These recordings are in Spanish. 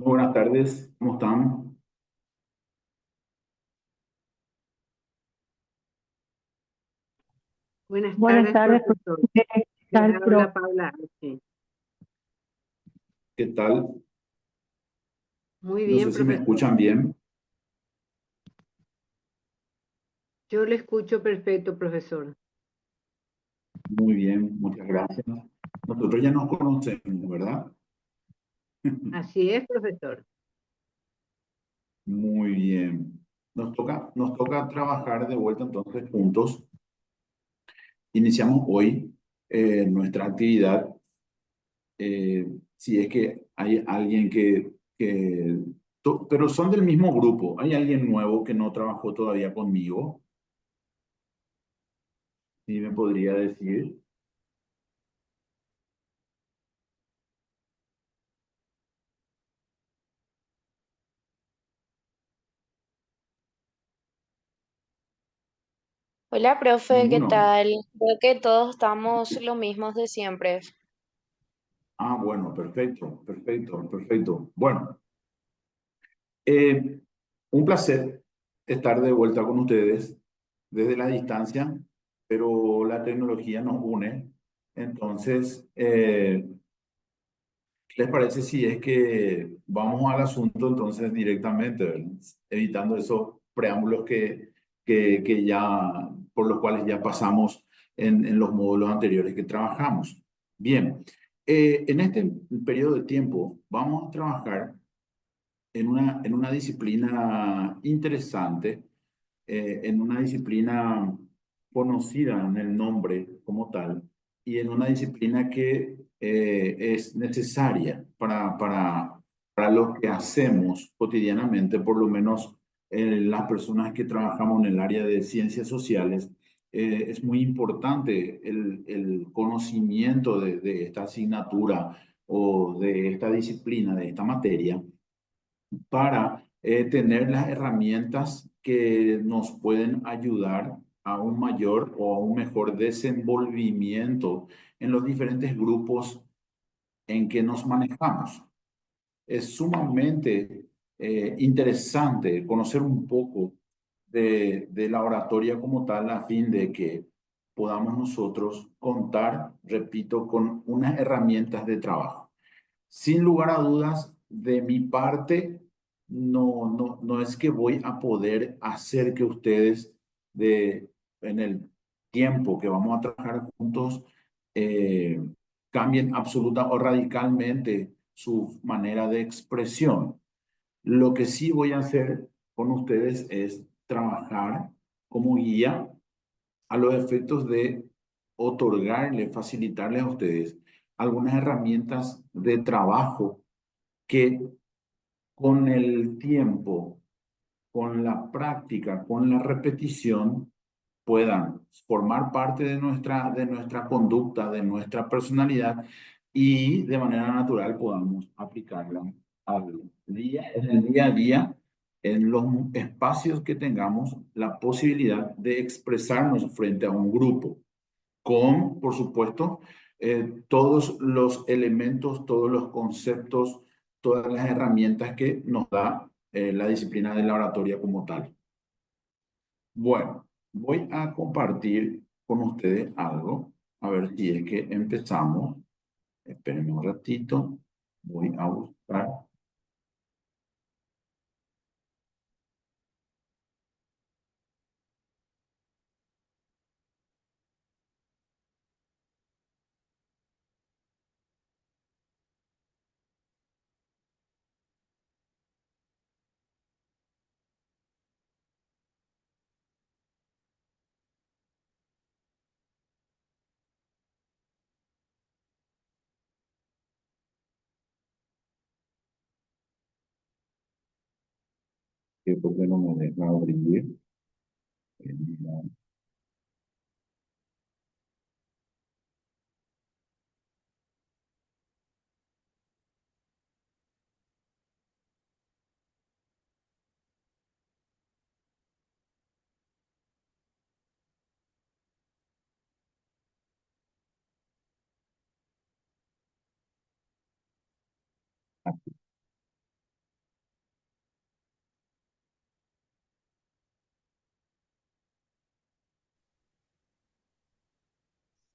Muy buenas tardes, ¿cómo están? Buenas Buenas tardes, tardes, profesor. ¿qué Les tal, habla profe? Paula Arce. ¿Qué tal? Muy No sé bien, si me profesor. escuchan bien. Yo le escucho perfecto, profesor. Muy bien, muchas gracias. Nosotros ya nos conocemos, ¿verdad? Así es, profesor. Muy bien. Nos toca trabajar de vuelta entonces juntos. Iniciamos hoy nuestra actividad. Si es que hay alguien pero son del mismo grupo. ¿Hay alguien nuevo que no trabajó todavía conmigo? ¿Sí me podría decir? Hola, profe, ¿qué Ninguno. tal? Creo que todos estamos lo mismos de siempre. Ah, bueno, perfecto, perfecto, perfecto. Bueno, eh, un placer estar de vuelta con ustedes desde la distancia, pero la tecnología nos une. Entonces, ¿qué les parece si es que vamos al asunto entonces directamente, ¿verdad? Evitando esos preámbulos que ya, por los cuales ya pasamos en los módulos anteriores que trabajamos? Bien, en este periodo de tiempo vamos a trabajar en una disciplina interesante, en una disciplina conocida en el nombre como tal, y en una disciplina que es necesaria para lo que hacemos cotidianamente, por lo menos las personas que trabajamos en el área de ciencias sociales. Es muy importante el conocimiento de esta asignatura o de esta disciplina, de esta materia, para tener las herramientas que nos pueden ayudar a un mayor o a un mejor desenvolvimiento en los diferentes grupos en que nos manejamos. Es sumamente interesante conocer un poco de la oratoria como tal, a fin de que podamos nosotros contar, repito, con unas herramientas de trabajo. Sin lugar a dudas, de mi parte, no es que voy a poder hacer que ustedes en el tiempo que vamos a trabajar juntos, eh, cambien absoluta o radicalmente su manera de expresión. Lo que sí voy a hacer con ustedes es trabajar como guía a los efectos de otorgarle, facilitarles a ustedes algunas herramientas de trabajo que con el tiempo, con la práctica, con la repetición, puedan formar parte de nuestra conducta, de nuestra personalidad, y de manera natural podamos aplicarla en el día a día, en los espacios que tengamos la posibilidad de expresarnos frente a un grupo, con, por supuesto, todos los elementos, todos los conceptos, todas las herramientas que nos da la disciplina de la oratoria como tal. Bueno, voy a compartir con ustedes algo, a ver si es que empezamos. Espérenme un ratito, voy a buscar. Que por qué no me deja abrir.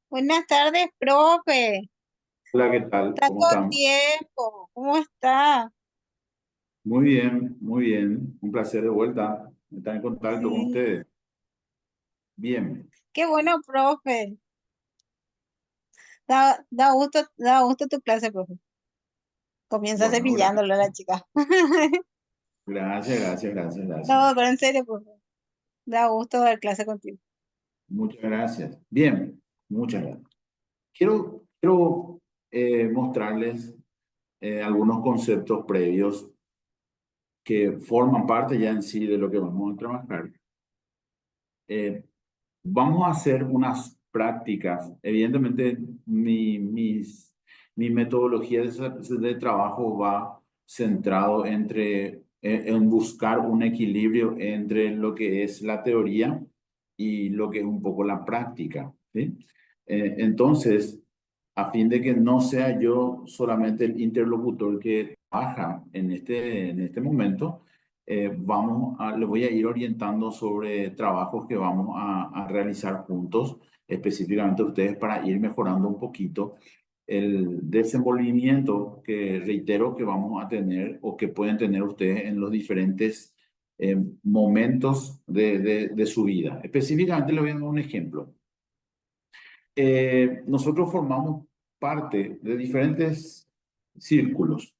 Buenas tardes, profe. Hola, ¿qué tal? ¿Cómo Tanto están? tiempo. ¿Cómo está? Muy bien, muy bien. Un placer de vuelta estar en contacto con Sí. ustedes. Bien. Qué bueno, profe. Da gusto tu clase, profe. Comienza Bueno, cepillándolo a la chica. gracias, gracias, gracias, gracias. No, pero en serio, profe. Da gusto dar clase contigo. Muchas gracias. Bien, muchas gracias. Quiero mostrarles algunos conceptos previos que forman parte ya en sí de lo que vamos a trabajar. Eh, Vamos a hacer unas prácticas. Evidentemente, mi metodología de trabajo va centrado en buscar un equilibrio entre lo que es la teoría y lo que es un poco la práctica, ¿sí? Entonces, a fin de que no sea yo solamente el interlocutor que trabaja en este momento, le voy a ir orientando sobre trabajos que vamos a realizar juntos, específicamente ustedes, para ir mejorando un poquito el desenvolvimiento que reitero que vamos a tener o que pueden tener ustedes en los diferentes momentos de su vida. Específicamente les voy a dar un ejemplo. Nosotros formamos parte de diferentes círculos.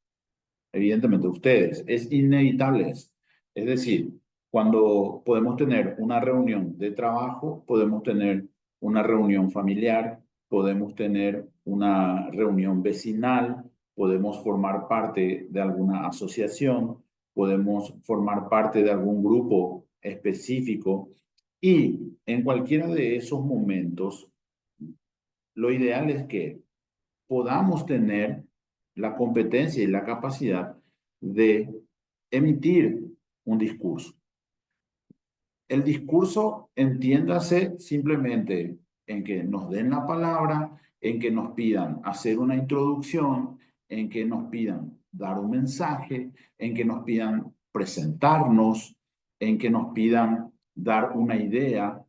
Evidentemente, ustedes, es inevitable eso. Es decir, cuando podemos tener una reunión de trabajo, podemos tener una reunión familiar, podemos tener una reunión vecinal, podemos formar parte de alguna asociación, podemos formar parte de algún grupo específico y en cualquiera de esos momentos, lo ideal es que podamos tener la competencia y la capacidad de emitir un discurso. El discurso, entiéndase simplemente en que nos den la palabra, en que nos pidan hacer una introducción, en que nos pidan dar un mensaje, en que nos pidan presentarnos, en que nos pidan dar una idea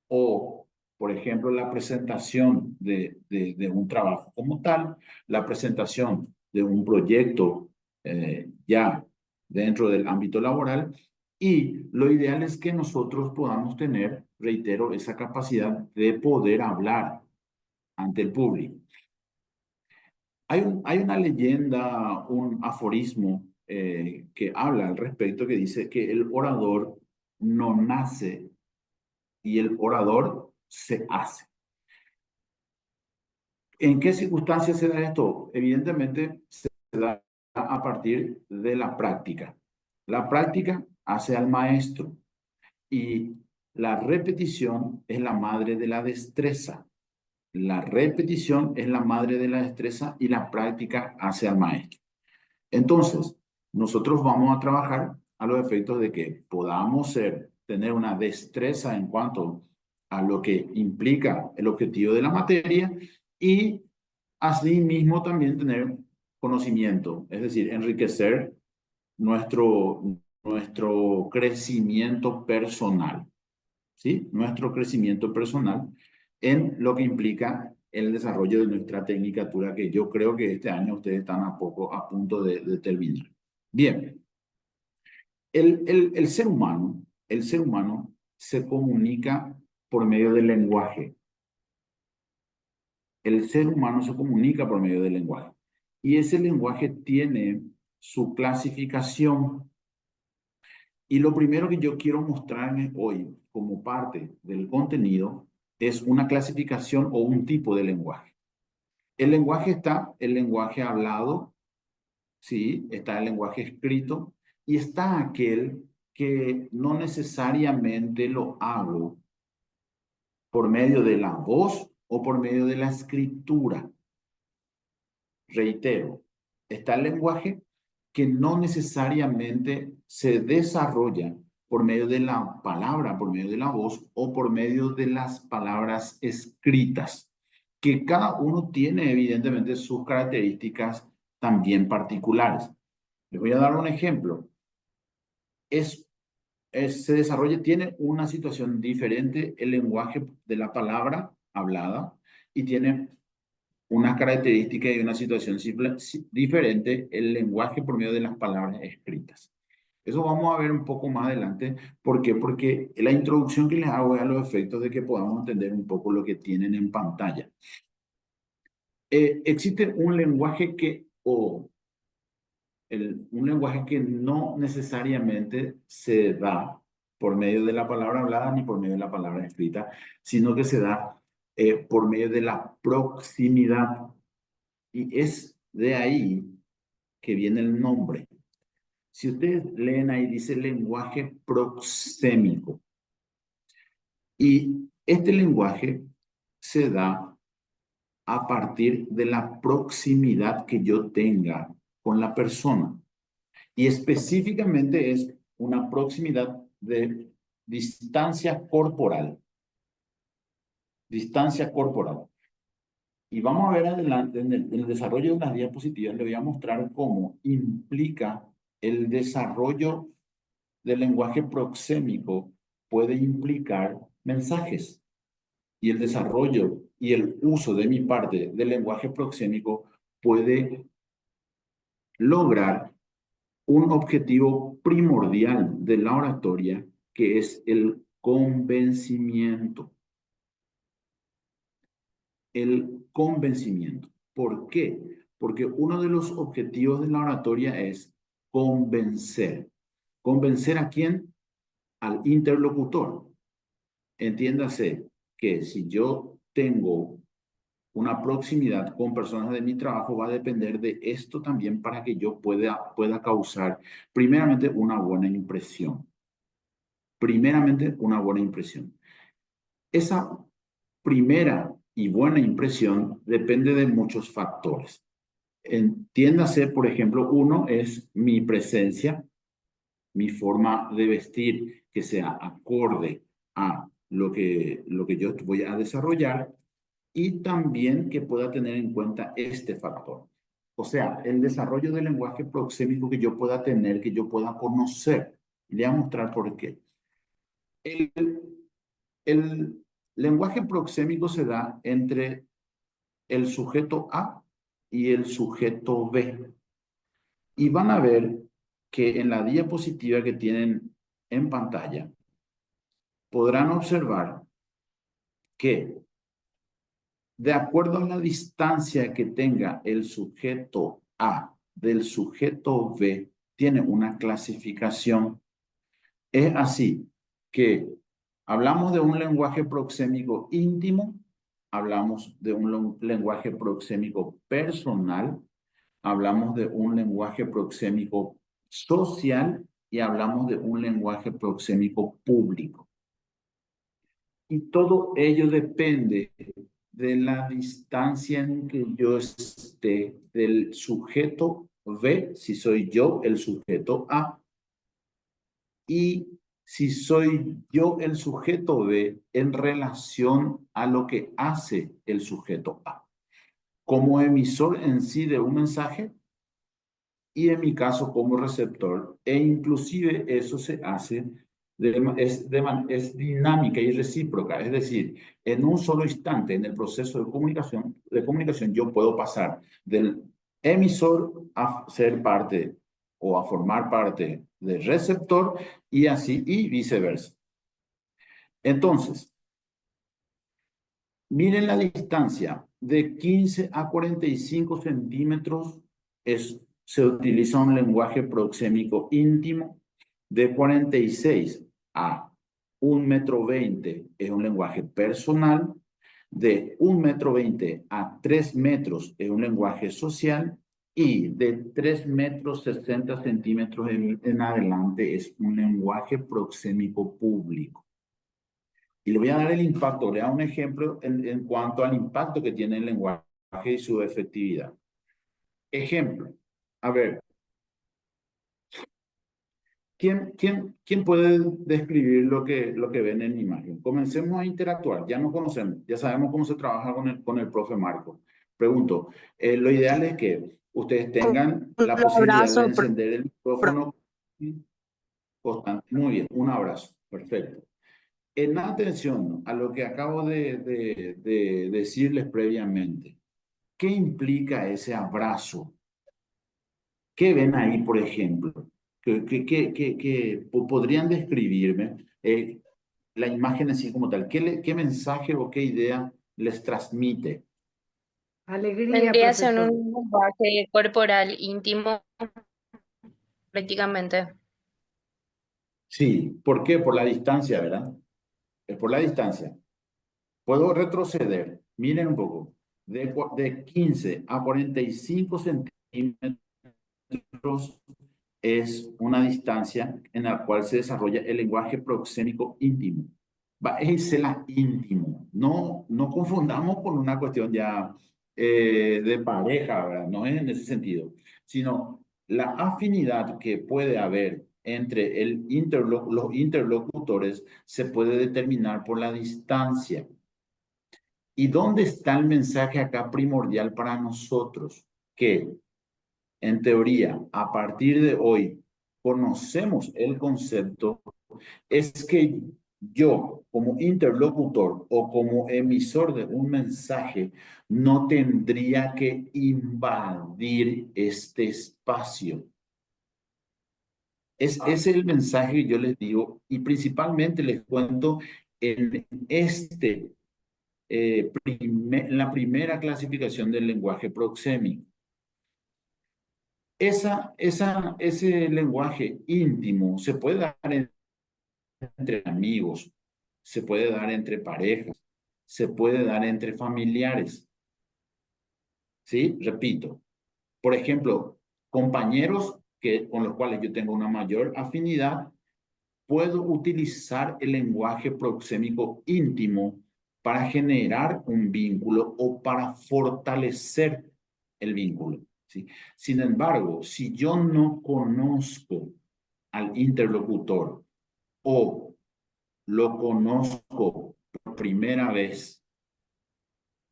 o, por ejemplo, la presentación de un trabajo como tal, la presentación de un proyecto ya dentro del ámbito laboral. Y lo ideal es que nosotros podamos tener, reitero, esa capacidad de poder hablar ante el público. Hay una leyenda, un aforismo que habla al respecto que dice que el orador no nace y el orador se hace. ¿En qué circunstancias se da esto? Evidentemente se da a partir de la práctica. La práctica hace al maestro y la repetición es la madre de la destreza. La repetición es la madre de la destreza y la práctica hace al maestro. Entonces, nosotros vamos a trabajar a los efectos de que podamos tener una destreza en cuanto a lo que implica el objetivo de la materia y asimismo también tener conocimiento, es decir, enriquecer nuestro crecimiento personal, ¿sí? Nuestro crecimiento personal en lo que implica el desarrollo de nuestra tecnicatura, que yo creo que este año ustedes están a punto de terminar. Bien, el ser humano se comunica por medio del lenguaje. El ser humano se comunica por medio del lenguaje. Y ese lenguaje tiene su clasificación. Y lo primero que yo quiero mostrarles hoy como parte del contenido es una clasificación o un tipo de lenguaje. El lenguaje está el lenguaje hablado, ¿sí? Está el lenguaje escrito y está aquel que no necesariamente lo hago por medio de la voz o por medio de la escritura. Reitero, está el lenguaje que no necesariamente se desarrolla por medio de la palabra, por medio de la voz o por medio de las palabras escritas, que cada uno tiene evidentemente sus características también particulares. Les voy a dar un ejemplo. Se desarrolla, tiene una situación diferente el lenguaje de la palabra hablada y tiene una característica y una situación diferente el lenguaje por medio de las palabras escritas. Eso vamos a ver un poco más adelante. ¿Por qué? Porque la introducción que les hago es a los efectos de que podamos entender un poco lo que tienen en pantalla. Existe un lenguaje un lenguaje que no necesariamente se da por medio de la palabra hablada ni por medio de la palabra escrita, sino que se da por medio de la proximidad. Y es de ahí que viene el nombre. Si ustedes leen ahí, dice lenguaje proxémico. Y este lenguaje se da a partir de la proximidad que yo tenga con la persona. Y específicamente es una proximidad de distancia corporal. Distancia corporal. Y vamos a ver adelante, en el desarrollo de unas diapositivas, le voy a mostrar cómo implica el desarrollo del lenguaje proxémico puede implicar mensajes. Y el desarrollo y el uso de mi parte del lenguaje proxémico puede lograr un objetivo primordial de la oratoria, que es el convencimiento. El convencimiento. ¿Por qué? Porque uno de los objetivos de la oratoria es convencer. ¿Convencer a quién? Al interlocutor. Entiéndase que si yo tengo una proximidad con personas de mi trabajo, va a depender de esto también para que yo pueda causar primeramente una buena impresión. Primeramente una buena impresión. Esa primera y buena impresión depende de muchos factores. Entiéndase, por ejemplo, uno es mi presencia, mi forma de vestir que sea acorde a lo que yo voy a desarrollar y también que pueda tener en cuenta este factor. O sea, el desarrollo del lenguaje proxémico que yo pueda tener, que yo pueda conocer. Le voy a mostrar por qué. El lenguaje proxémico se da entre el sujeto A y el sujeto B. Y van a ver que en la diapositiva que tienen en pantalla, podrán observar que de acuerdo a la distancia que tenga el sujeto A del sujeto B, tiene una clasificación. Es así que hablamos de un lenguaje proxémico íntimo, hablamos de un lenguaje proxémico personal, hablamos de un lenguaje proxémico social y hablamos de un lenguaje proxémico público. Y todo ello depende de la distancia en que yo esté del sujeto B, si soy yo el sujeto A, y si soy yo el sujeto B en relación a lo que hace el sujeto A. Como emisor en sí de un mensaje y en mi caso como receptor, e inclusive eso se hace, es dinámica y recíproca, es decir, en un solo instante en el proceso de comunicación yo puedo pasar del emisor a ser parte o a formar parte del receptor y así y viceversa. Entonces, miren la distancia de 15 a 45 centímetros se utiliza un lenguaje proxémico íntimo. De 46 a 1,20 m es un lenguaje personal. De 1,20 m a 3 metros es un lenguaje social. Y de 3,60 m en adelante es un lenguaje proxémico público. Y le voy a dar el impacto, le voy a dar un ejemplo en cuanto al impacto que tiene el lenguaje y su efectividad. Ejemplo, a ver, ¿quién puede describir lo que ven en imagen? Comencemos a interactuar, ya nos conocemos, ya sabemos cómo se trabaja con el profe Marco. Pregunto, lo ideal es que ustedes tengan la Un posibilidad de abrazo, encender el micrófono constante. Muy bien, un abrazo, perfecto. En atención a lo que acabo de decirles previamente, ¿qué implica ese abrazo? ¿Qué ven ahí, por ejemplo? ¿Podrían describirme la imagen así como tal? ¿Qué mensaje o qué idea les transmite? Alegría, Vendría a ser un profesor. lenguaje corporal íntimo prácticamente. Sí, ¿por qué? Por la distancia, ¿verdad? Es por la distancia. Puedo retroceder, miren un poco, de 15 a 45 centímetros es una distancia en la cual se desarrolla el lenguaje proxémico íntimo. Es el íntimo. No confundamos con una cuestión ya de pareja, ¿verdad? No es en ese sentido, sino la afinidad que puede haber entre los interlocutores se puede determinar por la distancia. ¿Y dónde está el mensaje acá primordial para nosotros? Que en teoría, a partir de hoy, conocemos el concepto, es que yo, como interlocutor o como emisor de un mensaje, no tendría que invadir este espacio. Es el mensaje que yo les digo y principalmente les cuento en la primera clasificación del lenguaje proxémico. Ese lenguaje íntimo se puede dar entre amigos, se puede dar entre parejas, se puede dar entre familiares. ¿Sí? Repito, por ejemplo, compañeros con los cuales yo tengo una mayor afinidad, puedo utilizar el lenguaje proxémico íntimo para generar un vínculo o para fortalecer el vínculo. ¿Sí? Sin embargo, si yo no conozco al interlocutor o lo conozco por primera vez,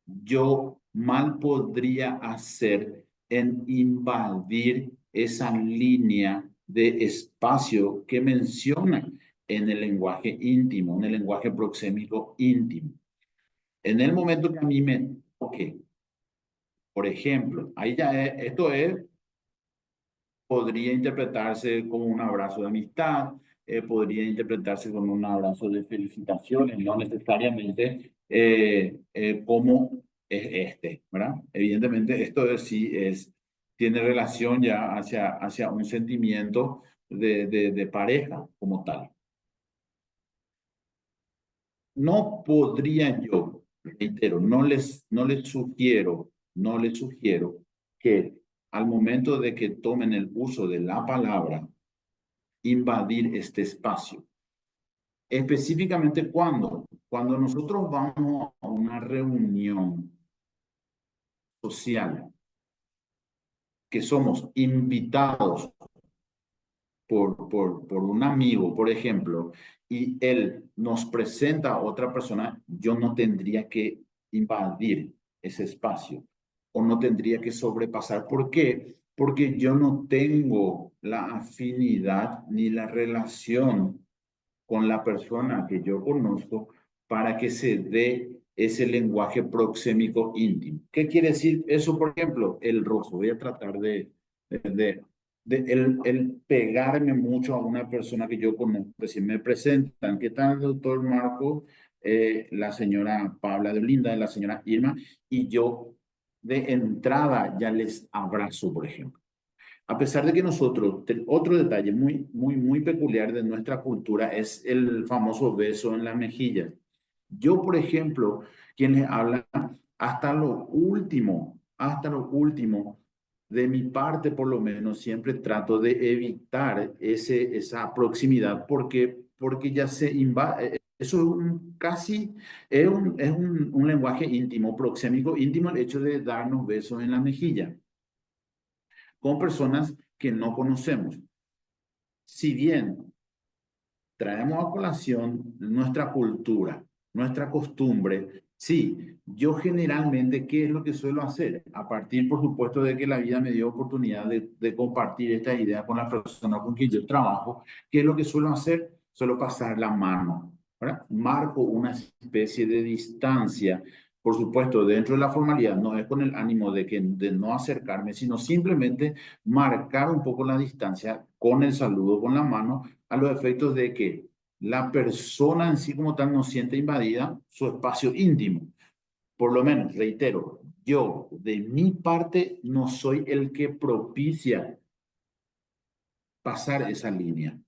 yo mal podría hacer en invadir esa línea de espacio que menciona en el lenguaje íntimo, en el lenguaje proxémico íntimo. En el momento que a mí me toque, por ejemplo, ahí ya podría interpretarse como un abrazo de amistad, podría interpretarse como un abrazo de felicitaciones, no necesariamente como es este, ¿verdad? Evidentemente, sí tiene relación ya hacia un sentimiento de pareja como tal. No podría yo, reitero, no les sugiero que al momento de que tomen el uso de la palabra, invadir este espacio. Específicamente cuando nosotros vamos a una reunión social, que somos invitados por un amigo, por ejemplo, y él nos presenta a otra persona, yo no tendría que invadir ese espacio o no tendría que sobrepasar. ¿Por qué? Porque yo no tengo la afinidad ni la relación con la persona que yo conozco para que se dé ese lenguaje proxémico íntimo. ¿Qué quiere decir eso, por ejemplo? El roce. Voy a tratar el pegarme mucho a una persona que yo conozco. Si me presentan, ¿qué tal, doctor Marco? La señora Paula de Olinda, la señora Irma, y yo de entrada ya les abrazo, por ejemplo. A pesar de que nosotros, otro detalle muy peculiar de nuestra cultura es el famoso beso en la mejilla. Yo, por ejemplo, quien les habla, hasta lo último, de mi parte por lo menos, siempre trato de evitar esa proximidad porque ya se invade. Eso es un lenguaje íntimo, proxémico íntimo, el hecho de darnos besos en la mejilla con personas que no conocemos. Si bien traemos a colación nuestra cultura, nuestra costumbre, sí, yo generalmente, ¿qué es lo que suelo hacer? A partir, por supuesto, de que la vida me dio oportunidad de compartir esta idea con la persona con quien yo trabajo, ¿qué es lo que suelo hacer? Suelo pasar la mano. ¿verdad? Marco una especie de distancia, por supuesto, dentro de la formalidad, no es con el ánimo de no acercarme, sino simplemente marcar un poco la distancia con el saludo, con la mano, a los efectos de que la persona en sí como tal no siente invadida su espacio íntimo. Por lo menos, reitero, yo de mi parte no soy el que propicia pasar esa línea.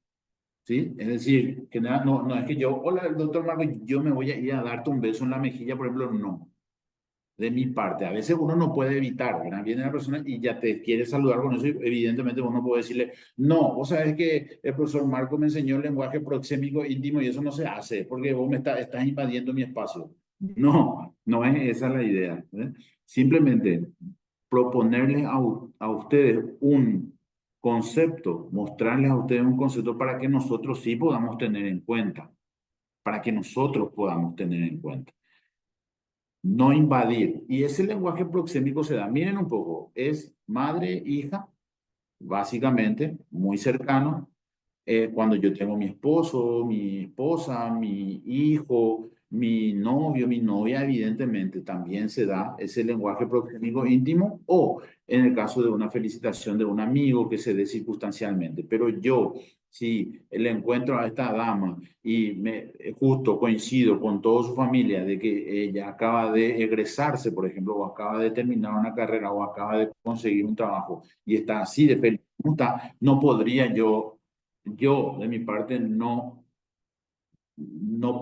¿Sí? Es decir, que nada, no es que yo, hola, doctor Marco, yo me voy a ir a darte un beso en la mejilla, por ejemplo, no. De mi parte, a veces uno no puede evitar, ¿verdad? Viene la persona y ya te quiere saludar con eso y evidentemente uno puede decirle, no, vos sabés que el profesor Marco me enseñó el lenguaje proxémico íntimo y eso no se hace porque vos estás invadiendo mi espacio. No, no es esa la idea. ¿Eh? Simplemente proponerles a ustedes un concepto, mostrarles a ustedes un concepto para que nosotros sí podamos tener en cuenta, para que nosotros podamos tener en cuenta. No invadir. Y ese lenguaje proxémico se da, miren un poco, es madre, hija, básicamente, muy cercano. Cuando yo tengo mi esposo, mi esposa, mi hijo, mi novio, mi novia, evidentemente también se da ese lenguaje proxémico íntimo o en el caso de una felicitación de un amigo que se dé circunstancialmente. Pero yo, si le encuentro a esta dama y justo coincido con toda su familia de que ella acaba de egresarse, por ejemplo, o acaba de terminar una carrera o acaba de conseguir un trabajo y está así de feliz, no podría yo, de mi parte, no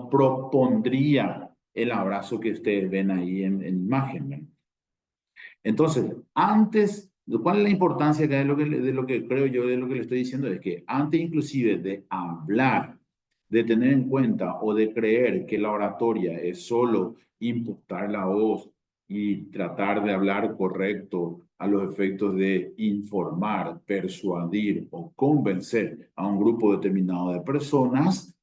propondría el abrazo que ustedes ven ahí en imagen. ¿No? Entonces, antes, ¿cuál es la importancia acá de lo que creo yo, de lo que le estoy diciendo? Es que antes inclusive de hablar, de tener en cuenta o de creer que la oratoria es solo impostar la voz y tratar de hablar correcto a los efectos de informar, persuadir o convencer a un grupo determinado de personas,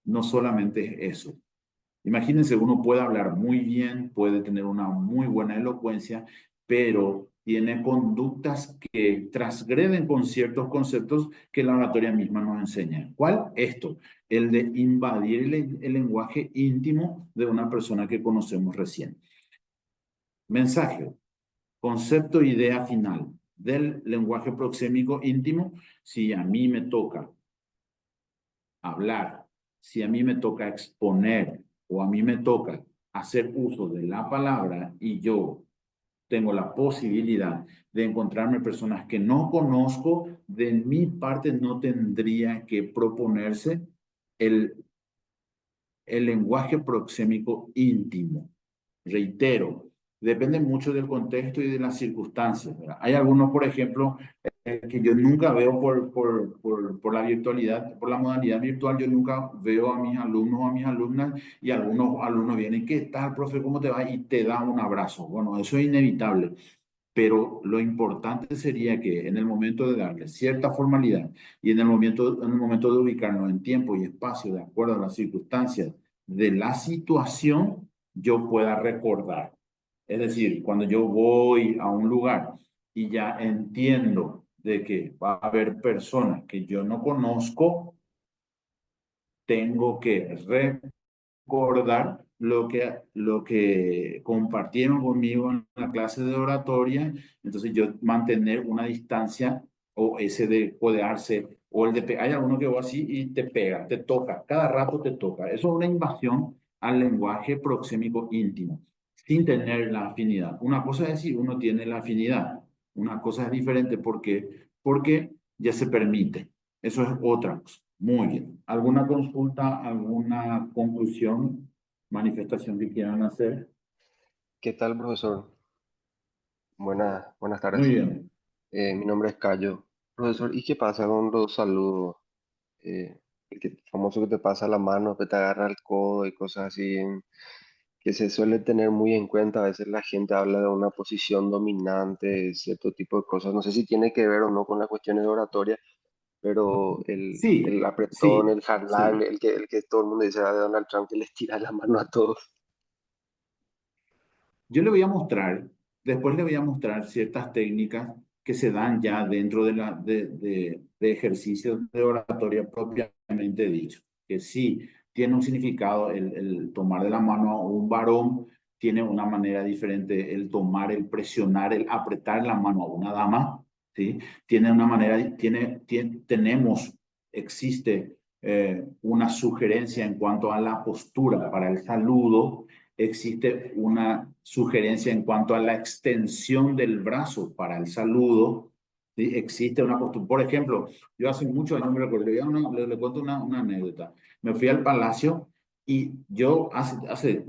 no solamente es eso. Imagínense, uno puede hablar muy bien, puede tener una muy buena elocuencia, pero tiene conductas que transgreden con ciertos conceptos que la oratoria misma nos enseña. ¿Cuál? Esto, el de invadir el lenguaje íntimo de una persona que conocemos recién. Mensaje, concepto, idea final del lenguaje proxémico íntimo. Si a mí me toca hablar, si a mí me toca exponer o a mí me toca hacer uso de la palabra y yo tengo la posibilidad de encontrarme personas que no conozco, de mi parte no tendría que proponerse el, el lenguaje proxémico íntimo. Reitero, depende mucho del contexto y de las circunstancias. ¿Verdad? Hay algunos, por ejemplo, que yo nunca veo por la virtualidad, por la modalidad virtual, yo nunca veo a mis alumnos o a mis alumnas y algunos alumnos vienen, ¿qué tal, profe? ¿Cómo te va? Y te da un abrazo. Bueno, eso es inevitable, pero lo importante sería que en el momento de darle cierta formalidad y en el momento de ubicarnos en tiempo y espacio de acuerdo a las circunstancias de la situación, yo pueda recordar. Es decir, cuando yo voy a un lugar y ya entiendo de que va a haber personas que yo no conozco, tengo que recordar lo que compartieron conmigo en la clase de oratoria, entonces yo mantener una distancia o ese de codearse o el de hay alguno que va así y te pega, te toca, cada rato te toca. Eso es una invasión al lenguaje proxémico íntimo, sin tener la afinidad. Una cosa es decir, uno tiene la afinidad, una cosa es diferente porque ya se permite. Eso es otra cosa. Muy bien. ¿Alguna consulta, alguna conclusión, manifestación que quieran hacer? ¿Qué tal, profesor? Buenas Muy tardes. bien. Mi nombre es Cayo. Profesor, ¿y qué pasa con los saludos? Famoso que te pasa la mano, que te agarra el codo y cosas así, que se suele tener muy en cuenta. A veces la gente habla de una posición dominante, cierto tipo de cosas. No sé si tiene que ver o no con las cuestiones de oratoria, pero el Sí, apretón, sí, el handlag, sí. el que todo el mundo dice de Donald Trump, que les tira la mano a todos. Yo le voy a mostrar, después le voy a mostrar ciertas técnicas que se dan ya dentro de ejercicios de oratoria propiamente dicho, que sí tiene un significado, el tomar de la mano a un varón tiene una manera diferente, el tomar, el presionar, el apretar la mano a una dama, ¿sí? Tiene una manera, tenemos, existe una sugerencia en cuanto a la postura para el saludo, existe una sugerencia en cuanto a la extensión del brazo para el saludo, ¿sí? Existe una postura, por ejemplo, yo hace muchos años me recuerdo, le cuento una anécdota. Me fui al Palacio y yo hace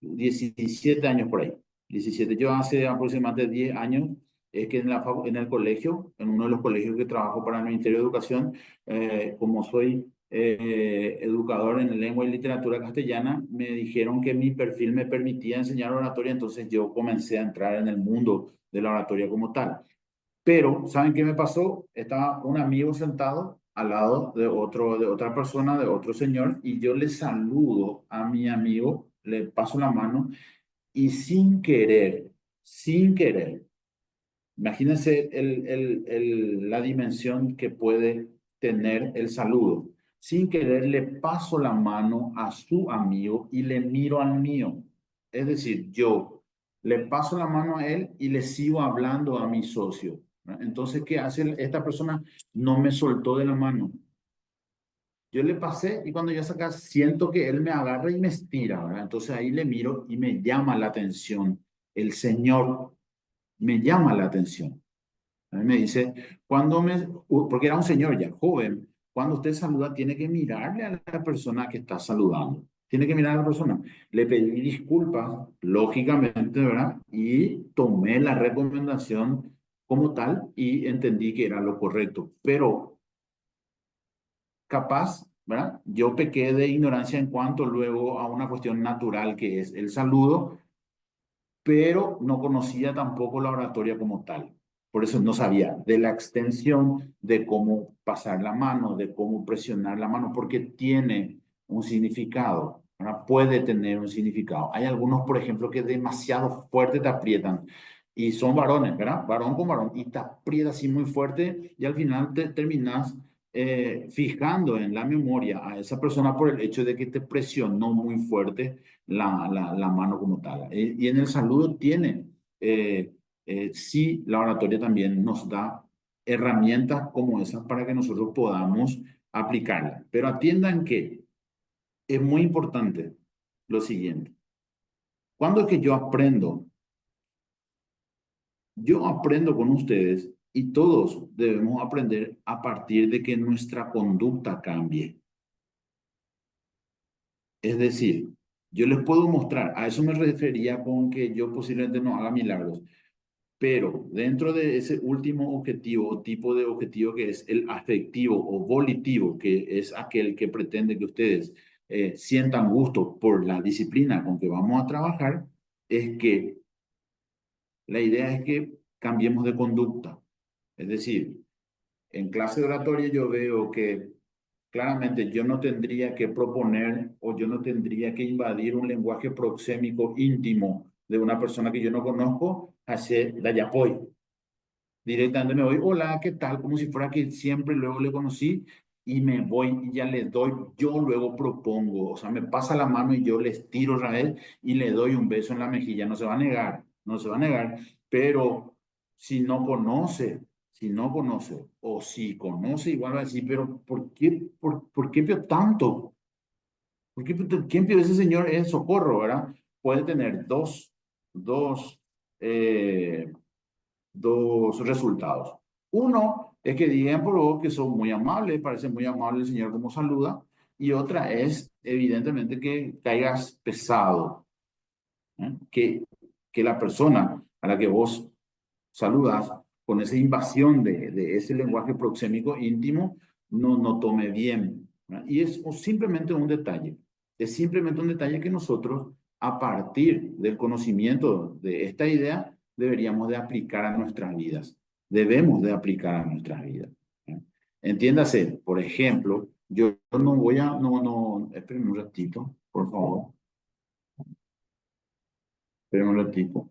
17 años por ahí, 17, yo hace aproximadamente 10 años, es que en el colegio, en uno de los colegios que trabajo para el Ministerio de Educación, como soy educador en lengua y literatura castellana, me dijeron que mi perfil me permitía enseñar oratoria, entonces yo comencé a entrar en el mundo de la oratoria como tal. Pero, ¿saben qué me pasó? Estaba un amigo sentado al lado de otra persona, de otro señor, y yo le saludo a mi amigo, le paso la mano, y sin querer, imagínense la dimensión que puede tener el saludo. Sin querer le paso la mano a su amigo y le miro al mío. Es decir, yo le paso la mano a él y le sigo hablando a mi socio, ¿no? Entonces, ¿qué hace esta persona? No me soltó de la mano. Yo le pasé y cuando ya saca, siento que él me agarra y me estira, ¿verdad? Entonces ahí le miro y me llama la atención. El Señor me llama la atención. A mí me dice, porque era un señor ya, joven, cuando usted saluda, tiene que mirarle a la persona que está saludando. Tiene que mirar a la persona. Le pedí disculpas, lógicamente, ¿verdad? Y tomé la recomendación como tal y entendí que era lo correcto. Pero capaz, ¿verdad? Yo pequé de ignorancia en cuanto luego a una cuestión natural que es el saludo, pero no conocía tampoco la oratoria como tal. Por eso no sabía de la extensión, de cómo pasar la mano, de cómo presionar la mano, porque tiene un significado, ¿verdad? Puede tener un significado. Hay algunos, por ejemplo, que demasiado fuerte te aprietan y son varones, ¿verdad? Varón con varón, y te aprieta así muy fuerte y al final te terminas fijando en la memoria a esa persona por el hecho de que te presionó muy fuerte la mano como tal. Y en el saludo tiene, sí, la oratoria también nos da herramientas como esas para que nosotros podamos aplicarla. Pero atiendan que es muy importante lo siguiente. ¿Cuándo es que yo aprendo? Yo aprendo con ustedes y todos debemos aprender a partir de que nuestra conducta cambie. Es decir, yo les puedo mostrar, a eso me refería con que yo posiblemente no haga milagros, pero dentro de ese último objetivo o tipo de objetivo que es el afectivo o volitivo, que es aquel que pretende que ustedes sientan gusto por la disciplina con que vamos a trabajar, es que la idea es que cambiemos de conducta. Es decir, en clase de oratoria yo veo que claramente yo no tendría que proponer o yo no tendría que invadir un lenguaje proxémico íntimo de una persona que yo no conozco, hacer dayapoy. Directamente me voy, hola, ¿qué tal? Como si fuera que siempre luego le conocí y me voy y ya le doy, yo luego propongo, o sea, me pasa la mano y yo le estiro otra vez y le doy un beso en la mejilla, no se va a negar, no se va a negar, pero si no conoce, si no conoce, o si conoce, igual va a decir, pero ¿por qué pidió tanto? ¿Por qué, quién pidió ese señor? Es socorro, ¿verdad? Puede tener dos, eh, dos resultados. Uno es que digan por vos que son muy amables, parece muy amable el Señor como saluda, y otra es evidentemente que caigas pesado, ¿eh? Que la persona a la que vos saludas con esa invasión de ese lenguaje proxémico íntimo no tome bien, ¿verdad? Y es simplemente un detalle, es simplemente un detalle que nosotros a partir del conocimiento de esta idea deberíamos de aplicar a nuestras vidas, debemos de aplicar a nuestras vidas, ¿eh? Entiéndase, por ejemplo, yo no voy a, no, espérenme un ratito, por favor, espérenme un ratito.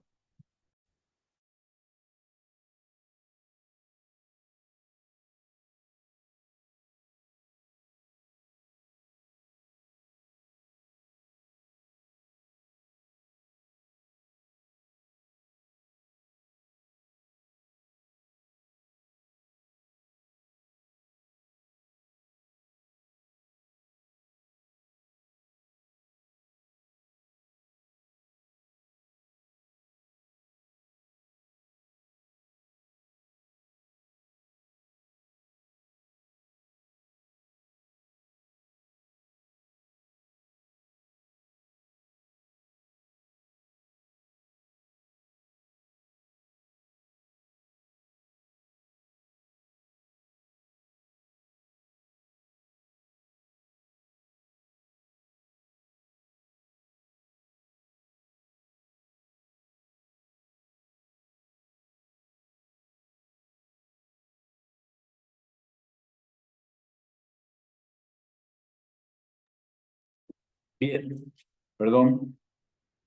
Bien, perdón,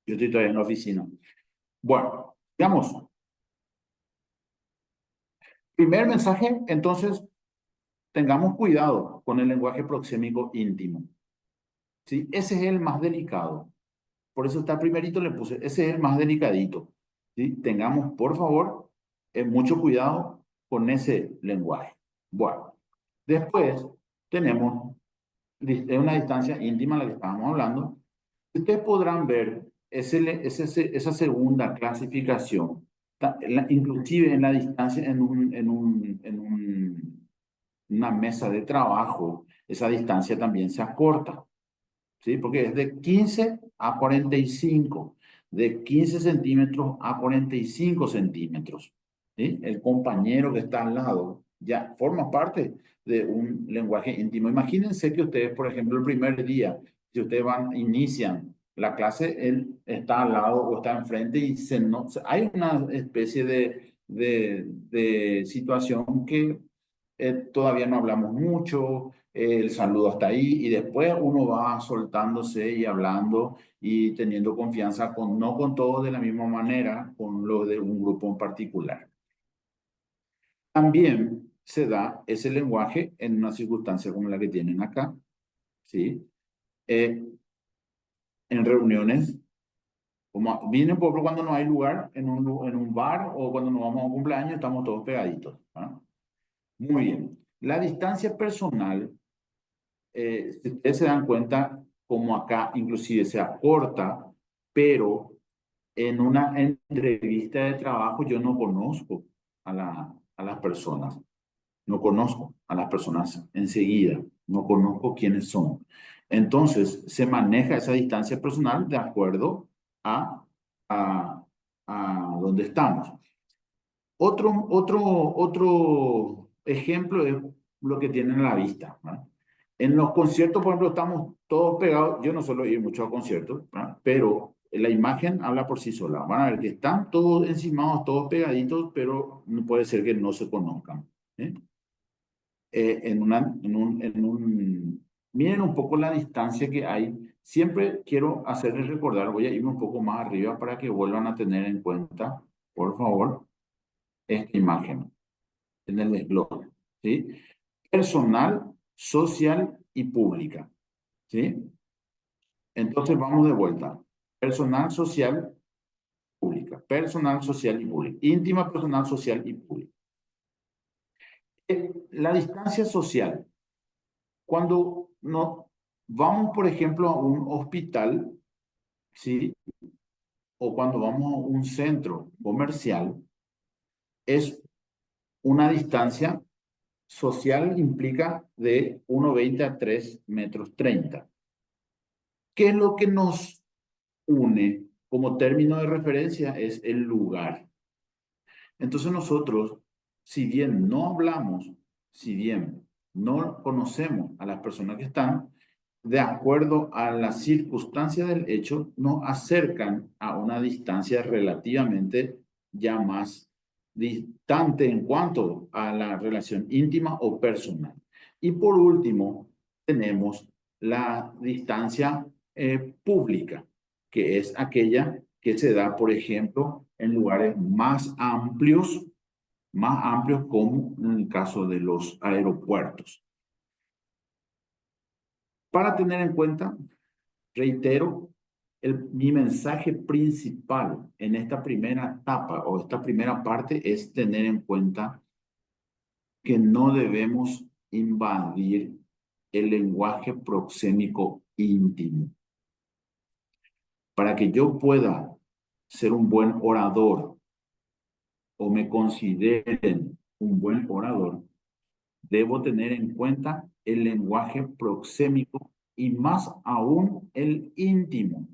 yo estoy todavía en la oficina. Bueno, digamos, primer mensaje, entonces, tengamos cuidado con el lenguaje proxémico íntimo. ¿Sí? Ese es el más delicado. Por eso está primerito, le puse, ese es el más delicadito. ¿Sí? Tengamos, por favor, mucho cuidado con ese lenguaje. Bueno, después tenemos una distancia íntima, la que estábamos hablando. Ustedes podrán ver esa segunda clasificación, inclusive en la distancia una mesa de trabajo, esa distancia también se acorta. ¿Sí? Porque es de 15 a 45, de 15 centímetros a 45 centímetros. ¿Sí? El compañero que está al lado ya forma parte de un lenguaje íntimo. Imagínense que ustedes, por ejemplo, el primer día, si ustedes inician la clase, él está al lado o está enfrente y hay una especie de situación que todavía no hablamos mucho, el saludo hasta ahí y después uno va soltándose y hablando y teniendo confianza no con todos de la misma manera, con lo de un grupo en particular. También se da ese lenguaje en una circunstancia como la que tienen acá, ¿sí? En reuniones, como vienen por ejemplo cuando no hay lugar en un bar o cuando nos vamos a un cumpleaños, estamos todos pegaditos. ¿Ah? Muy bien. La distancia personal, si ustedes se dan cuenta, como acá inclusive se acorta, pero en una entrevista de trabajo yo no conozco a las personas, no conozco a las personas enseguida, no conozco quiénes son. Entonces, se maneja esa distancia personal de acuerdo a, a donde estamos. Otro ejemplo es lo que tienen a la vista, ¿verdad? En los conciertos, por ejemplo, estamos todos pegados. Yo no suelo ir mucho a conciertos, ¿verdad? Pero la imagen habla por sí sola. Van a ver que están todos encimados, todos pegaditos, pero no puede ser que no se conozcan. ¿Eh? Miren un poco la distancia que hay. Siempre quiero hacerles recordar, voy a irme un poco más arriba para que vuelvan a tener en cuenta, por favor, esta imagen en el desglose, ¿sí? Personal, social y pública, ¿sí? Entonces vamos de vuelta. Personal, social, pública. Personal, social y pública. Íntima, personal, social y pública. La distancia social. Cuando no, vamos, por ejemplo, a un hospital, ¿sí? O cuando vamos a un centro comercial, es una distancia social implica de 1,20 a 3,30 m. ¿Qué es lo que nos une como término de referencia? Es el lugar. Entonces nosotros, si bien no hablamos, si bien no conocemos a las personas que están, de acuerdo a las circunstancias del hecho, nos acercan a una distancia relativamente ya más distante en cuanto a la relación íntima o personal. Y por último, tenemos la distancia pública, que es aquella que se da, por ejemplo, en lugares más amplios como en el caso de los aeropuertos. Para tener en cuenta, reitero, mi mensaje principal en esta primera etapa o esta primera parte es tener en cuenta que no debemos invadir el lenguaje proxémico íntimo. Para que yo pueda ser un buen orador o me consideren un buen orador, debo tener en cuenta el lenguaje proxémico y más aún el íntimo.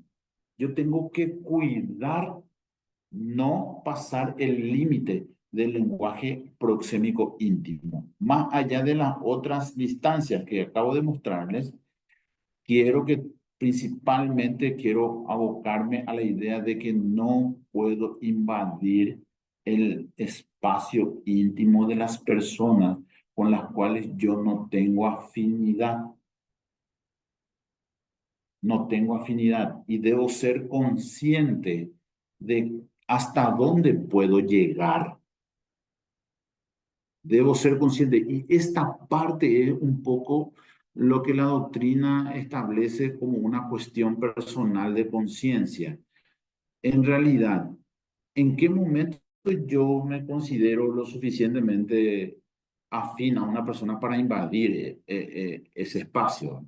Yo tengo que cuidar no pasar el límite del lenguaje proxémico íntimo. Más allá de las otras distancias que acabo de mostrarles, principalmente quiero abocarme a la idea de que no puedo invadir el espacio íntimo de las personas con las cuales yo no tengo afinidad. no tengo afinidad y debo ser consciente de hasta dónde puedo llegar. Debo ser consciente. Y esta parte es un poco lo que la doctrina establece como una cuestión personal de conciencia. En realidad, ¿en qué momento yo me considero lo suficientemente afín a una persona para invadir ese espacio?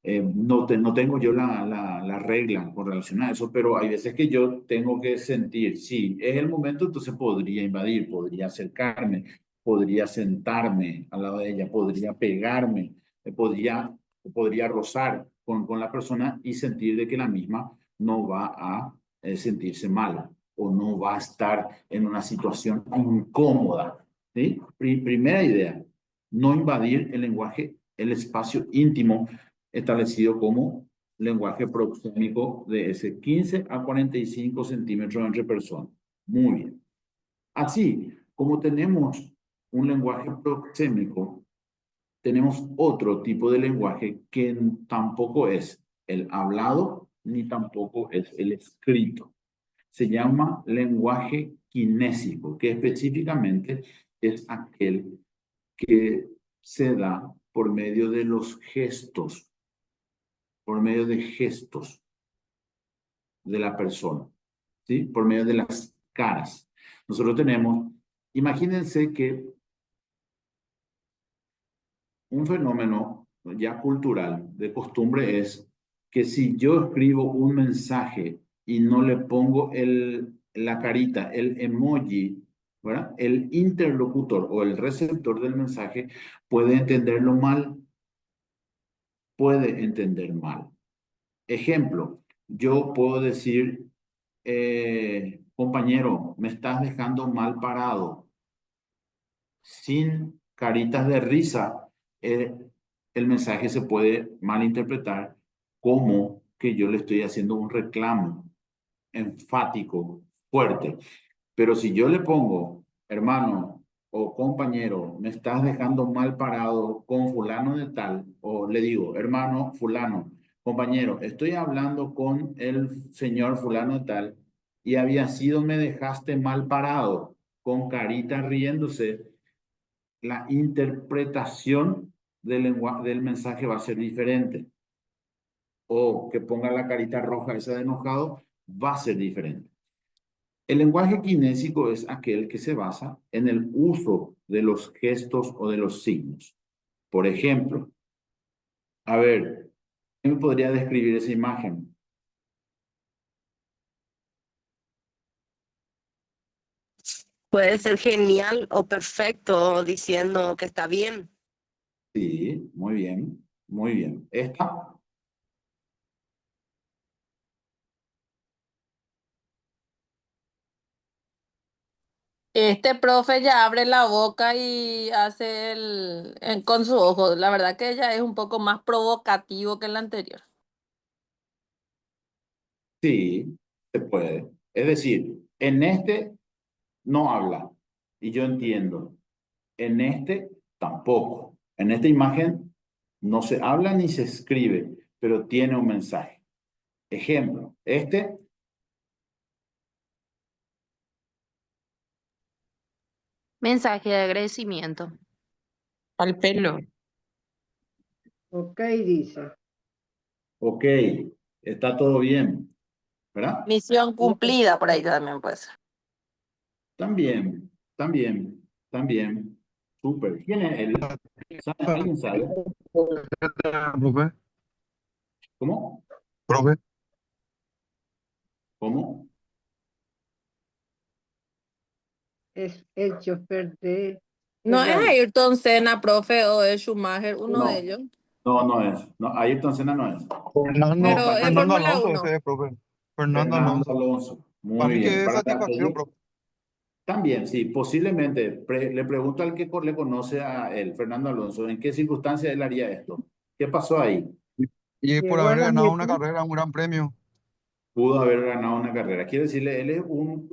No tengo yo la regla con relación a eso, pero hay veces que yo tengo que sentir, sí, es el momento, entonces podría invadir, podría acercarme, podría sentarme al lado de ella, podría pegarme, podría rozar con la persona y sentir de que la misma no va a sentirse mal o no va a estar en una situación incómoda. ¿Sí? Primera idea, no invadir el lenguaje, el espacio íntimo establecido como lenguaje proxémico de ese 15 a 45 centímetros entre personas. Muy bien. Así como tenemos un lenguaje proxémico, tenemos otro tipo de lenguaje que tampoco es el hablado ni tampoco es el escrito. Se llama lenguaje kinésico, que específicamente es aquel que se da por medio de los gestos, por medio de gestos de la persona, ¿sí? Por medio de las caras. Nosotros tenemos, imagínense que un fenómeno ya cultural de costumbre es que si yo escribo un mensaje y no le pongo la carita, el emoji, ¿verdad? El interlocutor o el receptor del mensaje puede entenderlo mal, puede entender mal. Ejemplo, yo puedo decir, compañero, me estás dejando mal parado. Sin caritas de risa, el mensaje se puede malinterpretar como que yo le estoy haciendo un reclamo enfático, fuerte. Pero si yo le pongo, hermano o compañero, me estás dejando mal parado con fulano de tal, o le digo, hermano fulano, compañero, estoy hablando con el señor fulano de tal, y había sido me dejaste mal parado, con carita riéndose, la interpretación del mensaje va a ser diferente. O que ponga la carita roja esa de enojado, va a ser diferente. El lenguaje kinésico es aquel que se basa en el uso de los gestos o de los signos. Por ejemplo, a ver, ¿quién me podría describir esa imagen? Puede ser genial o perfecto diciendo que está bien. Sí, muy bien, muy bien. Esta, Este profe ya abre la boca y hace con su ojo. La verdad que ella es un poco más provocativo que el anterior. sí, se puede. Es decir, en este no habla, y yo entiendo. En este tampoco. En esta imagen no se habla ni se escribe, pero tiene un mensaje. Ejemplo, este, Mensaje de agradecimiento. Al pelo. Ok, dice. ok, está todo bien, ¿verdad? Misión cumplida, por ahí también puede ser. También, también, también. Súper. ¿Quién es él? ¿Alguien sabe? Profe, ¿Cómo? profe, ¿Cómo? Es el chofer de No es Ferrari. Ayrton Senna, profe, o es Schumacher, uno de No, ellos. no es. No, Ayrton Senna no es. Pero es Fernando Fórmula Alonso 1. ese es, profe. Fernando Fernando Alonso. Alonso. Para Muy mí bien. que es Para satisfacción, profe. también, sí, posiblemente. Le pregunto al que le conoce a él, Fernando Alonso, ¿en qué circunstancias él haría esto? ¿Qué pasó ahí? Y por Llegó a haber la ganado meta. una carrera, un gran premio. Pudo haber ganado una carrera. Quiero decirle, él es un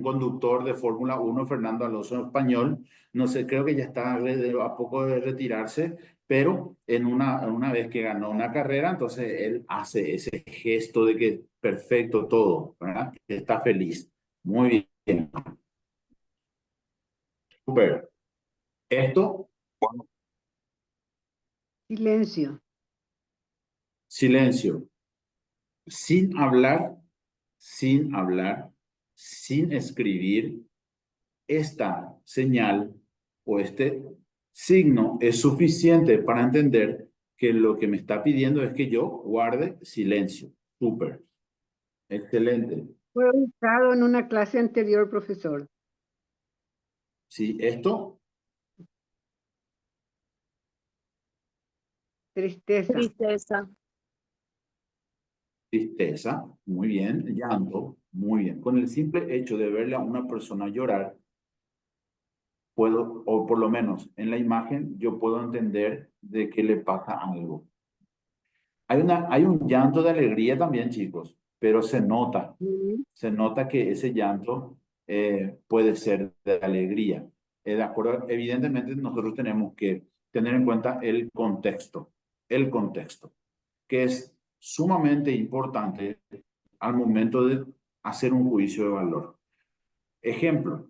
conductor de Fórmula 1, Fernando Alonso, español, no sé, creo que ya está a poco de retirarse, pero una vez que ganó una carrera, entonces él hace ese gesto de que perfecto todo, ¿verdad? Que está feliz. Muy bien. Super. Esto, Silencio. silencio. Sin hablar, sin hablar, sin escribir, esta señal o este signo es suficiente para entender que lo que me está pidiendo es que yo guarde silencio. Súper. Excelente. Fue usado en una clase anterior, profesor. Sí, esto, Tristeza. Tristeza. tristeza, muy bien. Llanto, muy bien. Con el simple hecho de verle a una persona llorar, puedo, o por lo menos en la imagen, yo puedo entender de qué le pasa algo. Hay un llanto de alegría también, chicos, pero Mm. se nota que ese llanto puede ser de alegría. De acuerdo, evidentemente nosotros tenemos que tener en cuenta el contexto, que es sumamente importante al momento de hacer un juicio de valor. Ejemplo,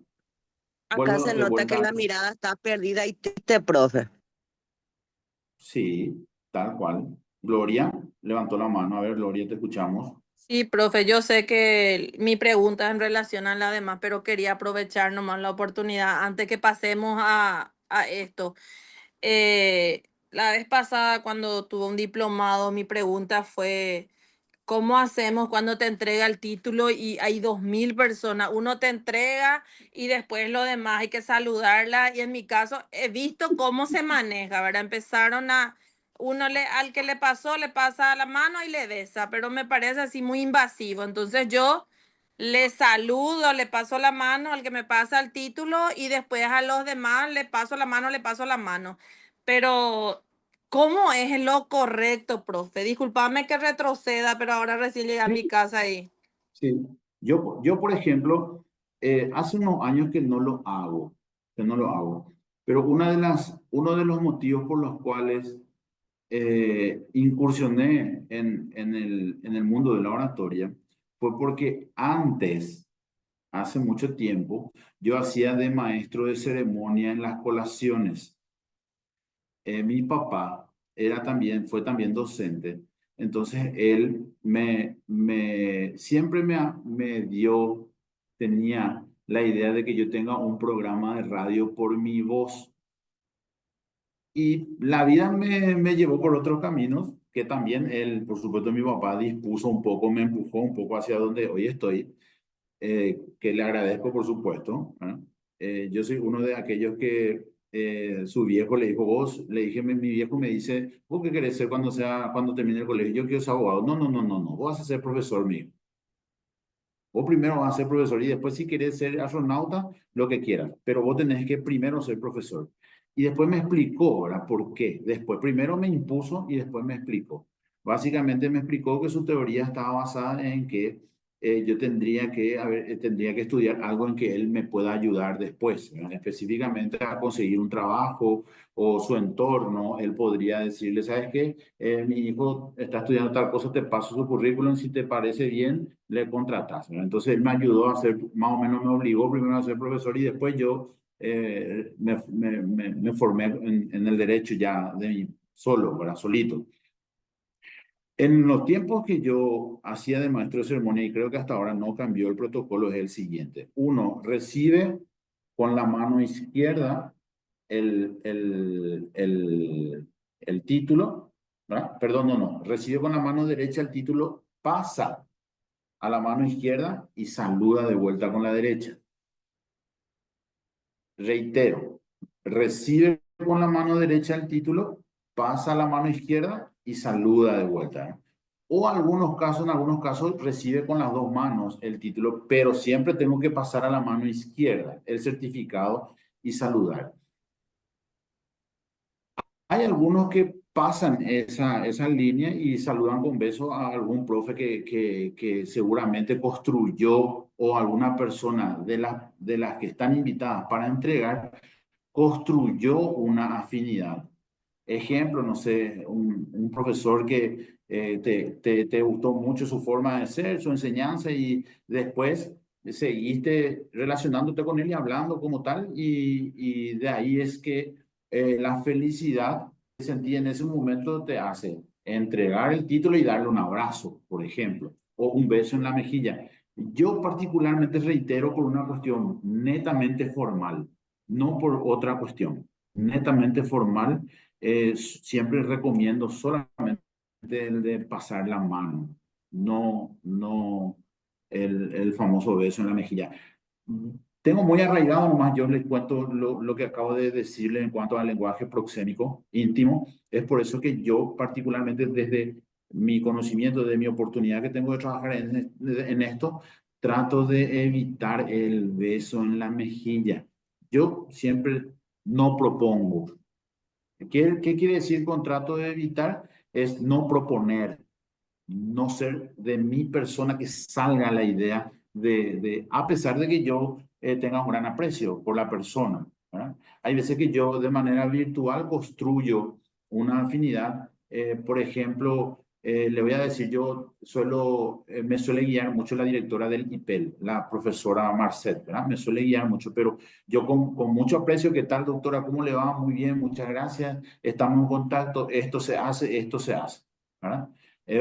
Acá vuelvo se de nota que vuelta. la mirada está perdida y triste, profe. Sí, tal cual. Gloria levantó la mano. A ver, Gloria, te escuchamos. Sí, profe, yo sé que mi pregunta es en relación a la demás, pero quería aprovechar nomás la oportunidad antes que pasemos a esto. La vez pasada, cuando tuve un diplomado, mi pregunta fue, ¿cómo hacemos cuando te entrega el título y hay 2000 personas? Uno te entrega y después lo demás hay que saludarla. Y en mi caso he visto cómo se maneja, ¿verdad? Empezaron a, al que le pasó, le pasa la mano y le besa, pero me parece así muy invasivo. Entonces yo le saludo, le paso la mano al que me pasa el título y después a los demás le paso la mano, le paso la mano. Pero ¿cómo es lo correcto, profe? Disculpame que retroceda, pero ahora recién llegué a mi casa y... Sí. Por ejemplo, hace unos años que no lo hago, pero uno de los motivos por los cuales incursioné en el mundo de la oratoria fue porque antes, hace mucho tiempo, yo hacía de maestro de ceremonia en las colaciones. Mi papá fue también docente, entonces él siempre me tenía la idea de que yo tenga un programa de radio por mi voz. Y la vida me llevó por otros caminos que también él, por supuesto, mi papá dispuso un poco, me empujó un poco hacia donde hoy estoy, que le agradezco, por supuesto, ¿verdad? Yo soy uno de aquellos que su viejo le dijo, vos, le dije, mi viejo me dice, ¿vos qué querés ser cuando termine el colegio? Yo quiero ser abogado. No, no, no, no, no, vos vas a ser profesor mío. Vos primero vas a ser profesor y después si querés ser astronauta, lo que quieras, pero vos tenés que primero ser profesor. Y después me explicó, ¿verdad? ¿Por qué? Después, primero me impuso y después me explicó. Básicamente me explicó que su teoría estaba basada en que yo tendría que estudiar algo en que él me pueda ayudar después, ¿verdad? Específicamente a conseguir un trabajo o su entorno. Él podría decirle, ¿sabes qué? Mi hijo está estudiando tal cosa, te paso su currículum, si te parece bien, le contratas, ¿verdad? Entonces él me ayudó a hacer, más o menos me obligó primero a ser profesor y después yo me formé en el derecho ya de mí solo, ¿verdad? Solito. En los tiempos que yo hacía de maestro de ceremonia, y creo que hasta ahora no cambió el protocolo, es el siguiente. Uno, recibe con la mano izquierda el, el, el, el título, ¿verdad? Perdón, no, no. Recibe con la mano derecha el título, pasa a la mano izquierda y saluda de vuelta con la derecha. Reitero, recibe con la mano derecha el título, pasa a la mano izquierda y saluda de vuelta, ¿eh? O en algunos casos recibe con las dos manos el título, pero siempre tengo que pasar a la mano izquierda el certificado y saludar. Hay algunos que pasan esa línea y saludan con beso a algún profe que seguramente construyó o alguna persona de las que están invitadas para entregar construyó una afinidad. Ejemplo, no sé, un profesor que te gustó mucho su forma de ser, su enseñanza y después seguiste relacionándote con él y hablando como tal y de ahí es que la felicidad que sentí en ese momento te hace entregar el título y darle un abrazo, por ejemplo, o un beso en la mejilla. Yo particularmente reitero por una cuestión netamente formal, no por otra cuestión, netamente formal. Siempre recomiendo solamente el de pasar la mano, no el famoso beso en la mejilla. Tengo muy arraigado, nomás yo les cuento lo que acabo de decirle en cuanto al lenguaje proxémico íntimo. Es por eso que yo particularmente desde mi conocimiento, de mi oportunidad que tengo de trabajar en esto, trato de evitar el beso en la mejilla. Yo siempre no propongo. ¿Qué quiere decir con trato de evitar? Es no proponer, no ser de mi persona que salga la idea a pesar de que yo tenga un gran aprecio por la persona, ¿verdad? Hay veces que yo de manera virtual construyo una afinidad. Por ejemplo, le voy a decir, me suele guiar mucho la directora del IPEL, la profesora Marcet, ¿verdad? Me suele guiar mucho, pero yo con mucho aprecio, ¿qué tal, doctora? ¿Cómo le va? Muy bien, muchas gracias. Estamos en contacto, esto se hace, ¿verdad?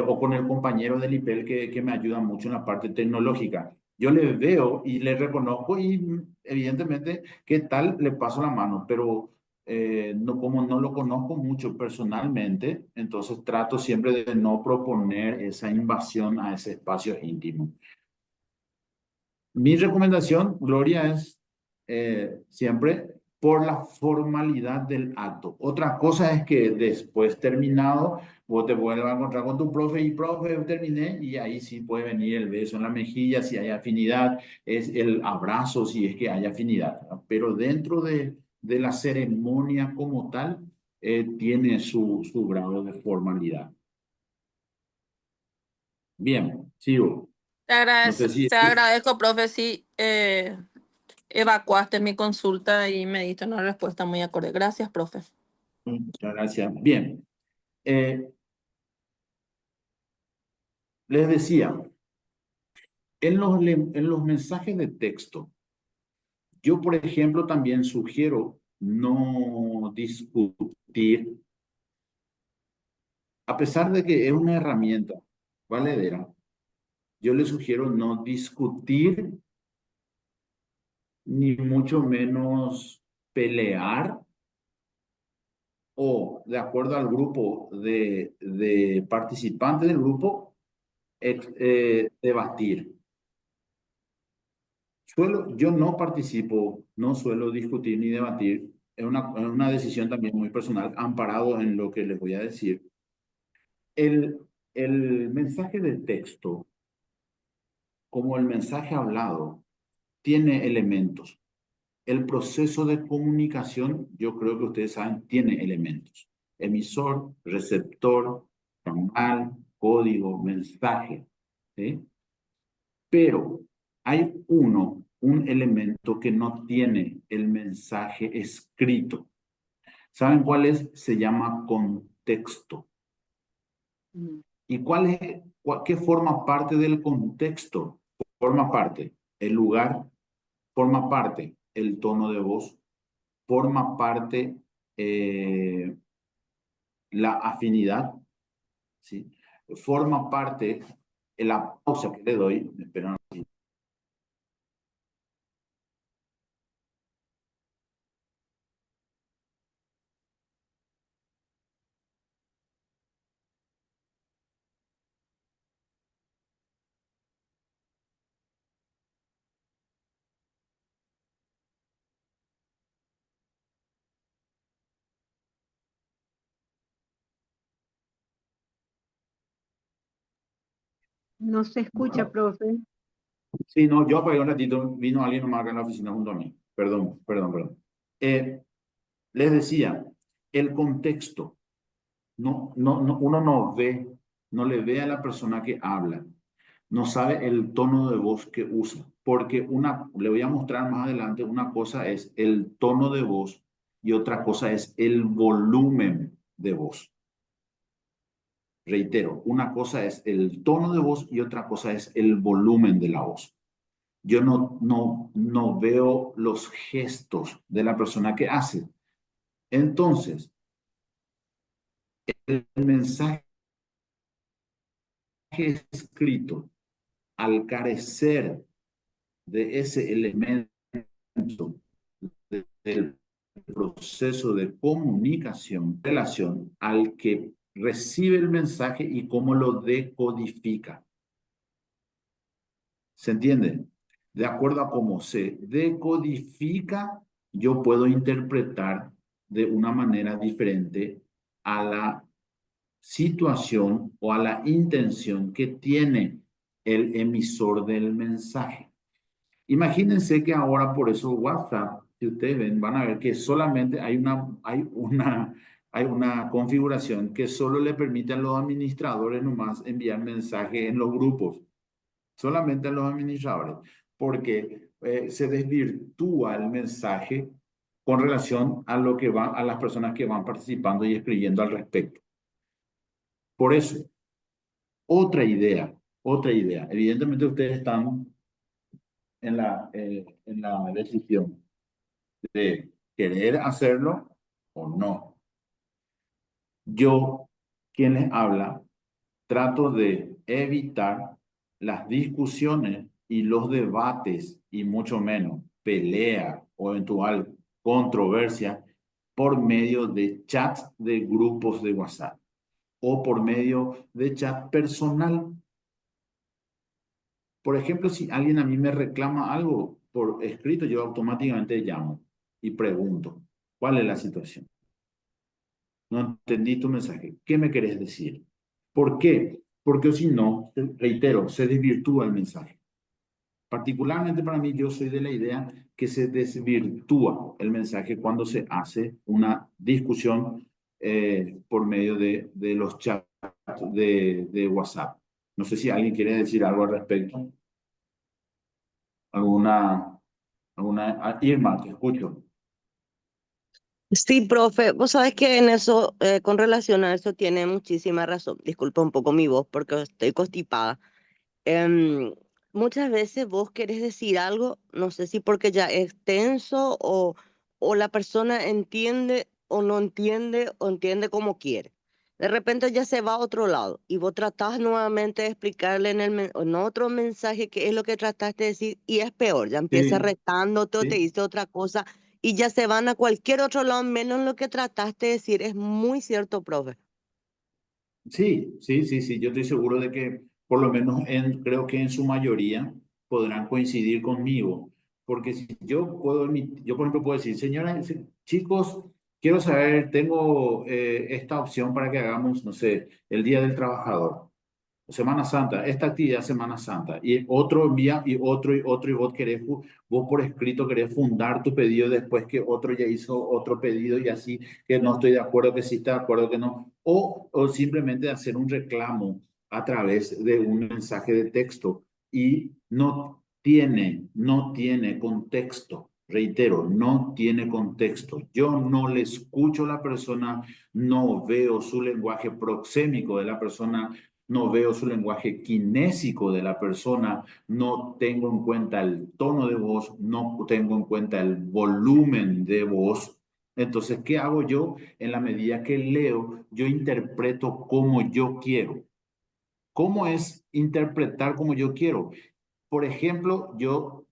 O con el compañero del IPEL que me ayuda mucho en la parte tecnológica. Yo le veo y le reconozco y evidentemente, ¿qué tal? Le paso la mano, pero no, como no lo conozco mucho personalmente, entonces trato siempre de no proponer esa invasión a ese espacio íntimo. Mi recomendación, Gloria, es siempre por la formalidad del acto. Otra cosa es que después terminado, vos te vuelvas a encontrar con tu profe y profe, terminé, y ahí sí puede venir el beso en la mejilla si hay afinidad, es el abrazo si es que hay afinidad, ¿no? Pero dentro de la ceremonia como tal, tiene su grado de formalidad. Bien, sigo. No sé si... Te agradezco, profe, si evacuaste mi consulta y me diste una respuesta muy acorde. Gracias, profe. Muchas gracias. Bien. Les decía, en los mensajes de texto, yo, por ejemplo, también sugiero no discutir, a pesar de que es una herramienta valedera, yo les sugiero no discutir, ni mucho menos pelear, o de acuerdo al grupo de participantes del grupo, debatir. Yo no participo, no suelo discutir ni debatir. Es una decisión también muy personal, amparado en lo que les voy a decir. El mensaje de texto, como el mensaje hablado, tiene elementos. El proceso de comunicación, yo creo que ustedes saben, tiene elementos. Emisor, receptor, canal, código, mensaje, ¿sí? Pero hay un elemento que no tiene el mensaje escrito. ¿Saben cuál es? Se llama contexto. ¿Y qué forma parte del contexto? Forma parte el lugar, forma parte el tono de voz, forma parte la afinidad, ¿sí? Forma parte la pausa que le doy. Espera. No se escucha, profe. Sí, no, yo apagué un ratito, vino alguien nomás acá en la oficina junto a mí. Perdón. Les decía, el contexto, uno no le ve a la persona que habla, no sabe el tono de voz que usa, porque le voy a mostrar más adelante, una cosa es el tono de voz y otra cosa es el volumen de voz. Reitero, una cosa es el tono de voz y otra cosa es el volumen de la voz. Yo no veo los gestos de la persona que hace. Entonces, el mensaje escrito, al carecer de ese elemento del proceso de comunicación, relación al que recibe el mensaje y cómo lo decodifica. ¿Se entiende? De acuerdo a cómo se decodifica, yo puedo interpretar de una manera diferente a la situación o a la intención que tiene el emisor del mensaje. Imagínense que ahora por eso WhatsApp, si ustedes ven, van a ver que solamente hay una configuración que solo le permite a los administradores nomás enviar mensajes en los grupos. Solamente a los administradores, porque se desvirtúa el mensaje con relación a lo que a las personas que van participando y escribiendo al respecto. Por eso, otra idea. Evidentemente ustedes están en la decisión de querer hacerlo o no. Yo, quien les habla, trato de evitar las discusiones y los debates y mucho menos pelea o eventual controversia por medio de chats de grupos de WhatsApp o por medio de chat personal. Por ejemplo, si alguien a mí me reclama algo por escrito, yo automáticamente llamo y pregunto, ¿cuál es la situación? No entendí tu mensaje. ¿Qué me querés decir? ¿Por qué? Porque si no, reitero, se desvirtúa el mensaje. Particularmente para mí, yo soy de la idea que se desvirtúa el mensaje cuando se hace una discusión por medio de los chats de WhatsApp. No sé si alguien quiere decir algo al respecto. ¿Alguna? Irma, te escucho. Sí, profe, vos sabés que en eso, con relación a eso, tiene muchísima razón. Disculpa un poco mi voz porque estoy constipada. Em, Muchas veces vos querés decir algo, no sé si porque ya es tenso o la persona entiende o entiende como quiere. De repente ya se va a otro lado y vos tratás nuevamente de explicarle en otro mensaje qué es lo que trataste de decir y es peor, ya empieza Sí, retándote o te sí. dice otra cosa y ya se van a cualquier otro lado menos lo que trataste de decir. Es muy cierto, profe. Sí. Yo estoy seguro de que por lo menos creo que en su mayoría podrán coincidir conmigo. Porque si yo yo por ejemplo puedo decir, señoras, chicos, quiero saber, tengo esta opción para que hagamos, no sé, el Día del Trabajador. Semana Santa, esta actividad Semana Santa, y otro envía y otro y vos querés, vos por escrito querés fundar tu pedido después que otro ya hizo otro pedido y así que no estoy de acuerdo, que sí está de acuerdo, que no, o simplemente hacer un reclamo a través de un mensaje de texto y no tiene contexto. Reitero, no tiene contexto. Yo no le escucho a la persona, no veo su lenguaje proxémico de la persona, no veo su lenguaje kinésico de la persona, no tengo en cuenta el tono de voz, no tengo en cuenta el volumen de voz. Entonces, ¿qué hago yo? En la medida que leo, yo interpreto como yo quiero. ¿Cómo es interpretar como yo quiero? Por ejemplo, yo,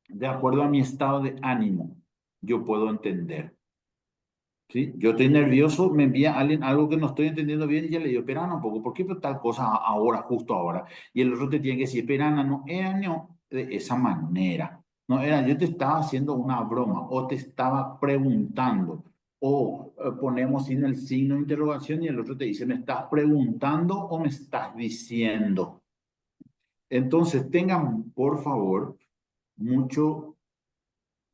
de acuerdo a mi estado de ánimo, yo puedo entender. ¿Sí? Yo estoy nervioso, me envía alguien algo que no estoy entendiendo bien y ya le digo, espera un poco, ¿por qué tal cosa ahora, justo ahora? Y el otro te tiene que decir, espera, no era no, de esa manera. No era, yo te estaba haciendo una broma o te estaba preguntando. O ponemos en el signo de interrogación y el otro te dice, ¿me estás preguntando o me estás diciendo? Entonces, tengan, por favor, mucho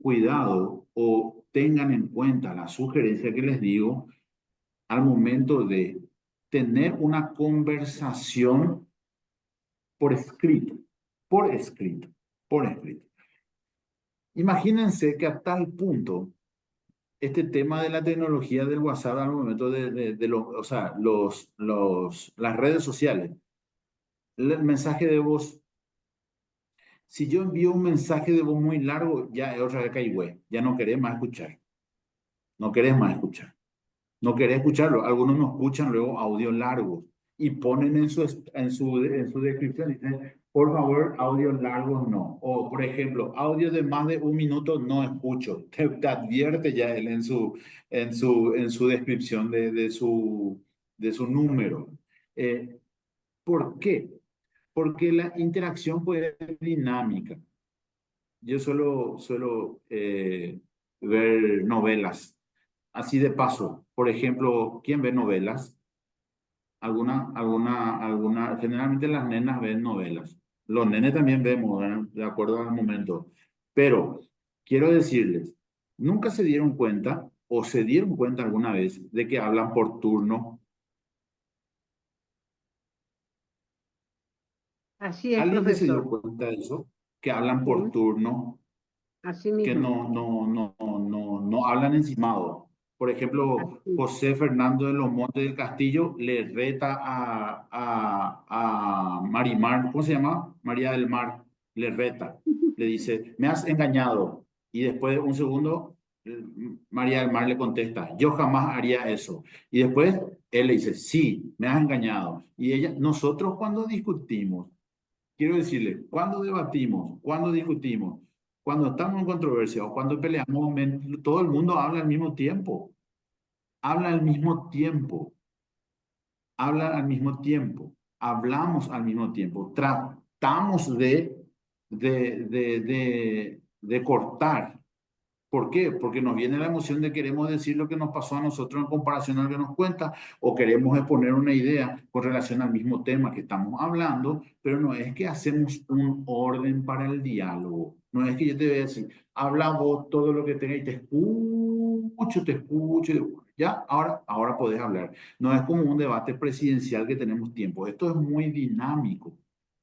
cuidado o tengan en cuenta la sugerencia que les digo al momento de tener una conversación por escrito, por escrito, por escrito. Imagínense que a tal punto este tema de la tecnología del WhatsApp al momento de los, o sea, las redes sociales, el mensaje de voz. Si yo envío un mensaje de voz muy largo, ya es otra vez caigüe, ya no querés más escuchar, no querés más escuchar, no querés escucharlo. Algunos no escuchan luego audio largos y ponen en su descripción, dicen, por favor, audio largos no. O, por ejemplo, audio de más de 1 minuto no escucho. Te advierte ya él en su descripción de su número. ¿Por qué? Porque la interacción puede ser dinámica. Yo suelo ver novelas. Así de paso, por ejemplo, ¿quién ve novelas? Generalmente las nenas ven novelas. Los nenes también vemos, ¿verdad? De acuerdo al momento. Pero quiero decirles, ¿nunca se dieron cuenta o se dieron cuenta alguna vez de que hablan por turno? Así es, ¿Alguien ya se dio profesor. cuenta de eso? Que hablan Sí, por turno, así que mismo. no hablan encimado. Por ejemplo, Así. José Fernando de los Montes del Castillo le reta a Marimar, ¿cómo se llama? María del Mar, le reta, le dice, me has engañado. Y después de un segundo, María del Mar le contesta, yo jamás haría eso. Y después él le dice, sí, me has engañado. Y ella, nosotros cuando discutimos, quiero decirle, cuando debatimos, cuando discutimos, cuando estamos en controversia o cuando peleamos, todo el mundo habla al mismo tiempo. Habla al mismo tiempo. Habla al mismo tiempo. Hablamos al mismo tiempo. Tratamos de cortar. ¿Por qué? Porque nos viene la emoción de queremos decir lo que nos pasó a nosotros en comparación a lo que nos cuenta, o queremos exponer una idea con relación al mismo tema que estamos hablando, pero no es que hacemos un orden para el diálogo. No es que yo te voy a decir, habla vos todo lo que tengas y te escucho, ya, ahora podés hablar. No es como un debate presidencial que tenemos tiempo. Esto es muy dinámico.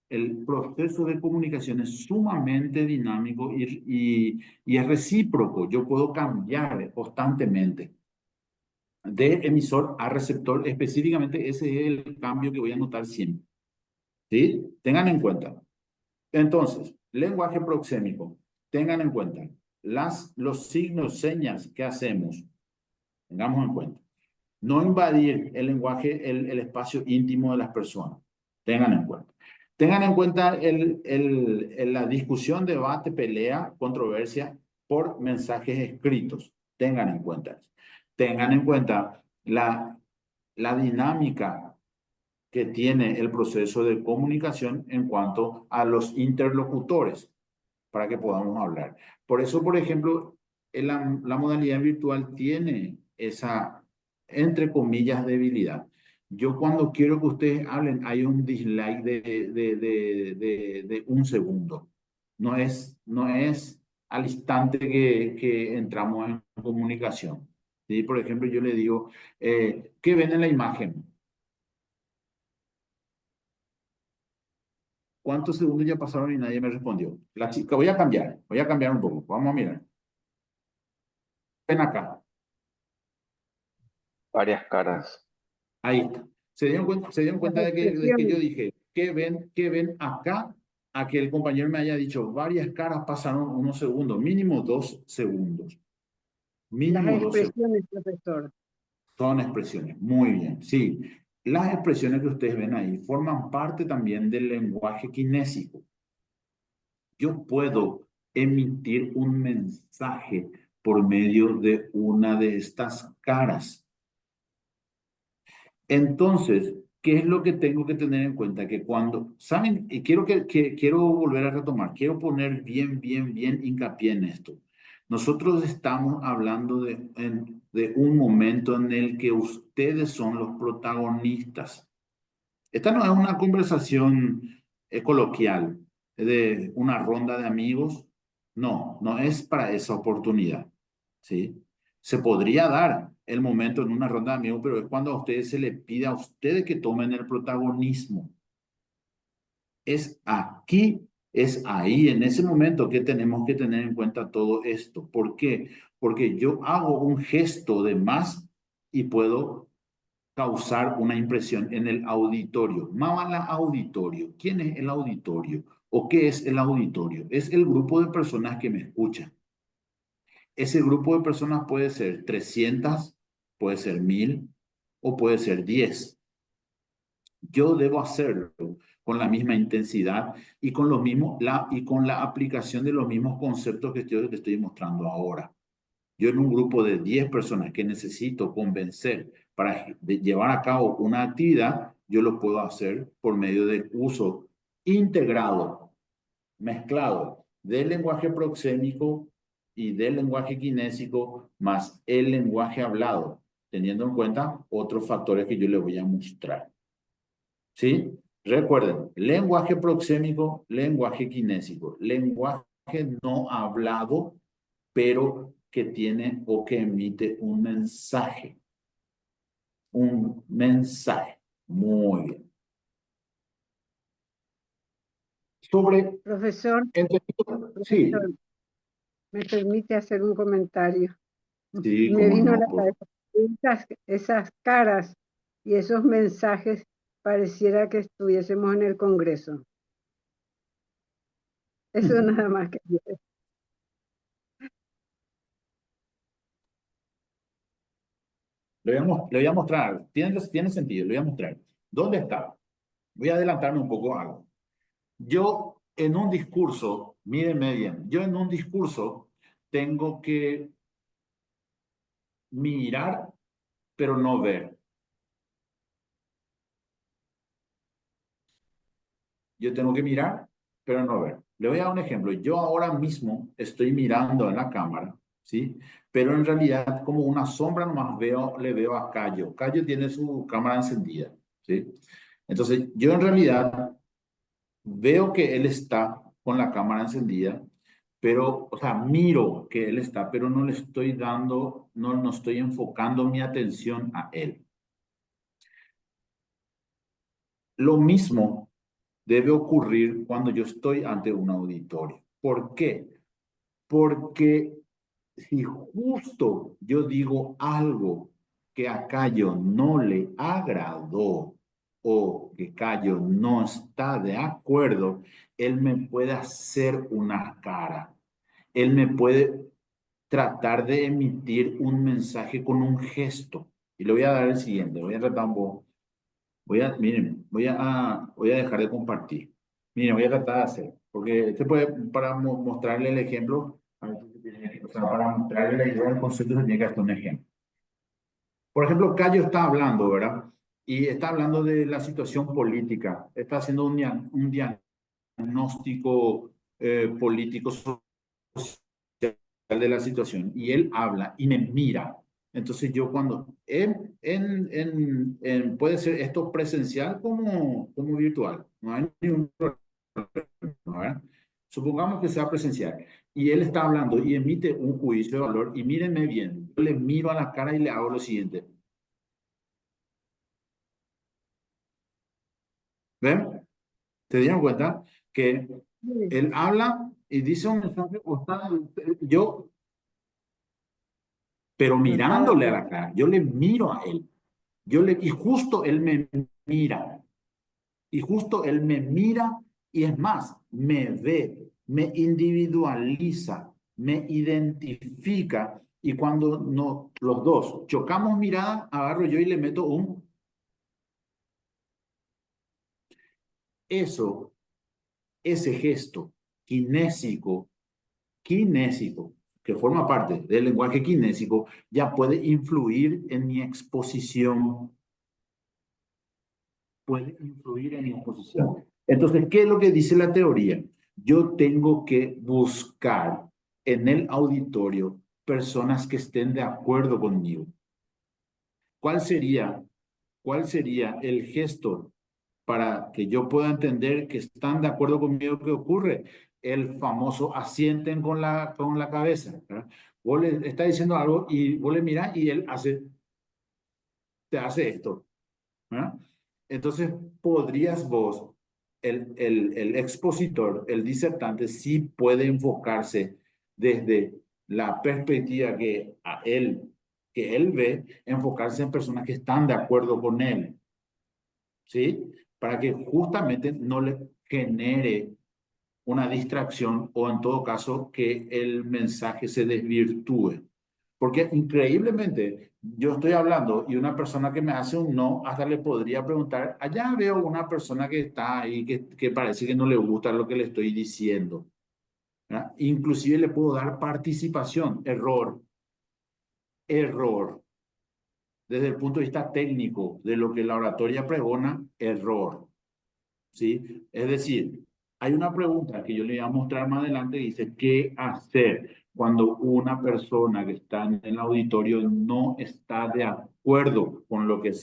El proceso de comunicación es sumamente dinámico y es recíproco. Yo puedo cambiar constantemente de emisor a receptor. Específicamente, ese es el cambio que voy a notar siempre. ¿Sí? Tengan en cuenta. Entonces, lenguaje proxémico. Tengan en cuenta los signos, señas que hacemos. Tengamos en cuenta. No invadir el lenguaje, el espacio íntimo de las personas. Tengan en cuenta. Tengan en cuenta la discusión, debate, pelea, controversia por mensajes escritos. Tengan en cuenta eso. Tengan en cuenta la dinámica que tiene el proceso de comunicación en cuanto a los interlocutores para que podamos hablar. Por eso, por ejemplo, la modalidad virtual tiene esa, entre comillas, debilidad. Yo cuando quiero que ustedes hablen, hay un dislike de 1 segundo. No es al instante que entramos en comunicación. ¿Sí? Por ejemplo, yo le digo, ¿qué ven en la imagen? ¿Cuántos segundos ya pasaron y nadie me respondió? La chica, voy a cambiar un poco. Vamos a mirar. Ven acá. Varias caras. Ahí está. Se dieron cuenta Las de que yo expresiones. dije, ¿qué ven acá? A que el compañero me haya dicho, varias caras pasaron unos segundos, mínimo 2 segundos. Las Mínimo 2 segundos. expresiones, profesor. Son expresiones. Muy bien, sí. Las expresiones que ustedes ven ahí forman parte también del lenguaje kinésico. Yo puedo emitir un mensaje por medio de una de estas caras. Entonces, ¿qué es lo que tengo que tener en cuenta? Que cuando, ¿saben? Y quiero volver a retomar, quiero poner bien hincapié en esto. Nosotros estamos hablando de un momento en el que ustedes son los protagonistas. Esta no es una conversación coloquial de una ronda de amigos. No es para esa oportunidad. ¿Sí? Se podría dar el momento en una ronda de amigos, pero es cuando a ustedes se les pide a ustedes que tomen el protagonismo. Es aquí, es ahí, en ese momento que tenemos que tener en cuenta todo esto. ¿Por qué? porque yo hago un gesto de más y puedo causar una impresión en el auditorio. Mamá, auditorio. ¿Quién es el auditorio? ¿O qué es el auditorio? Es el grupo de personas que me escuchan. Ese grupo de personas puede ser 300, puede ser 1000 o puede ser 10. Yo debo hacerlo con la misma intensidad y con los mismos, y con la aplicación de los mismos conceptos que te estoy mostrando ahora. Yo en un grupo de 10 personas que necesito convencer para llevar a cabo una actividad, yo lo puedo hacer por medio del uso integrado, mezclado del lenguaje proxémico y del lenguaje kinésico más el lenguaje hablado, teniendo en cuenta otros factores que yo les voy a mostrar. ¿Sí? Recuerden, lenguaje proxémico, lenguaje kinésico, lenguaje no hablado, pero que tiene o que emite un mensaje. Un mensaje. Muy bien. Sobre... Profesor, Sí, profesor, ¿me permite hacer un comentario? sí, Me cómo vino a no. la cabeza esas caras y esos mensajes, pareciera que estuviésemos en el Congreso. Eso nada más que yo. Le voy a mostrar. Tiene sentido, le voy a mostrar. ¿Dónde está? Voy a adelantarme un poco a algo. Yo en un discurso, mírenme bien, yo en un discurso tengo que mirar, pero no ver. Yo tengo que mirar, pero no ver. Le voy a dar un ejemplo. Yo ahora mismo estoy mirando en la cámara, ¿sí? Pero en realidad como una sombra nomás le veo a Cayo. Cayo tiene su cámara encendida, ¿sí? Entonces yo en realidad veo que él está con la cámara encendida, pero, o sea, miro que él está, pero no le estoy dando, no estoy enfocando mi atención a él. Lo mismo debe ocurrir cuando yo estoy ante un auditorio. ¿Por qué? Porque si justo yo digo algo que a Cayo no le agradó o que Cayo no está de acuerdo, él me puede hacer una cara. Él me puede tratar de emitir un mensaje con un gesto. Y le voy a dar el siguiente. Voy a tratar un poco. Miren, voy a dejar de compartir. Miren, voy a tratar de hacer. Porque este puede, para mostrarle el ejemplo, o sea, para mostrarle la idea del concepto, se tiene que hacer un ejemplo. Por ejemplo, Cayo está hablando, ¿verdad? Y está hablando de la situación política. Está haciendo un diagnóstico político social de la situación. Y él habla y me mira. Entonces yo cuando, puede ser esto presencial como virtual, no hay ningún problema, ¿verdad? Supongamos que sea presencial y él está hablando y emite un juicio de valor y mírenme bien, yo le miro a la cara y le hago lo siguiente. ¿Ven? ¿Se dieron cuenta? Que él habla y dice un mensaje, yo, pero mirándole a la cara, yo le miro a él. Y justo él me mira. Y justo él me mira y es más, me ve, me individualiza, me identifica. Y cuando los dos chocamos mirada, agarro yo y le meto ese gesto kinésico, que forma parte del lenguaje kinésico, ya puede influir en mi exposición. Puede influir en mi exposición. Entonces, ¿qué es lo que dice la teoría? Yo tengo que buscar en el auditorio personas que estén de acuerdo conmigo. ¿Cuál sería el gesto para que yo pueda entender que están de acuerdo conmigo? ¿Qué ocurre? El famoso asienten con la cabeza, ¿verdad? Vos le está diciendo algo y vos le mirás y él te hace esto, ¿verdad? Entonces, podrías vos, el expositor, el disertante, sí puede enfocarse desde la perspectiva que él ve, enfocarse en personas que están de acuerdo con él, ¿sí? Para que justamente no le genere una distracción o en todo caso que el mensaje se desvirtúe. Porque increíblemente yo estoy hablando y una persona que me hace un no, hasta le podría preguntar, allá veo una persona que está ahí que parece que no le gusta lo que le estoy diciendo, ¿verdad? Inclusive le puedo dar participación, error, error. Desde el punto de vista técnico de lo que la oratoria pregona, error. ¿Sí? Es decir, hay una pregunta que yo le voy a mostrar más adelante, dice, ¿qué hacer cuando una persona que está en el auditorio no está de acuerdo con lo que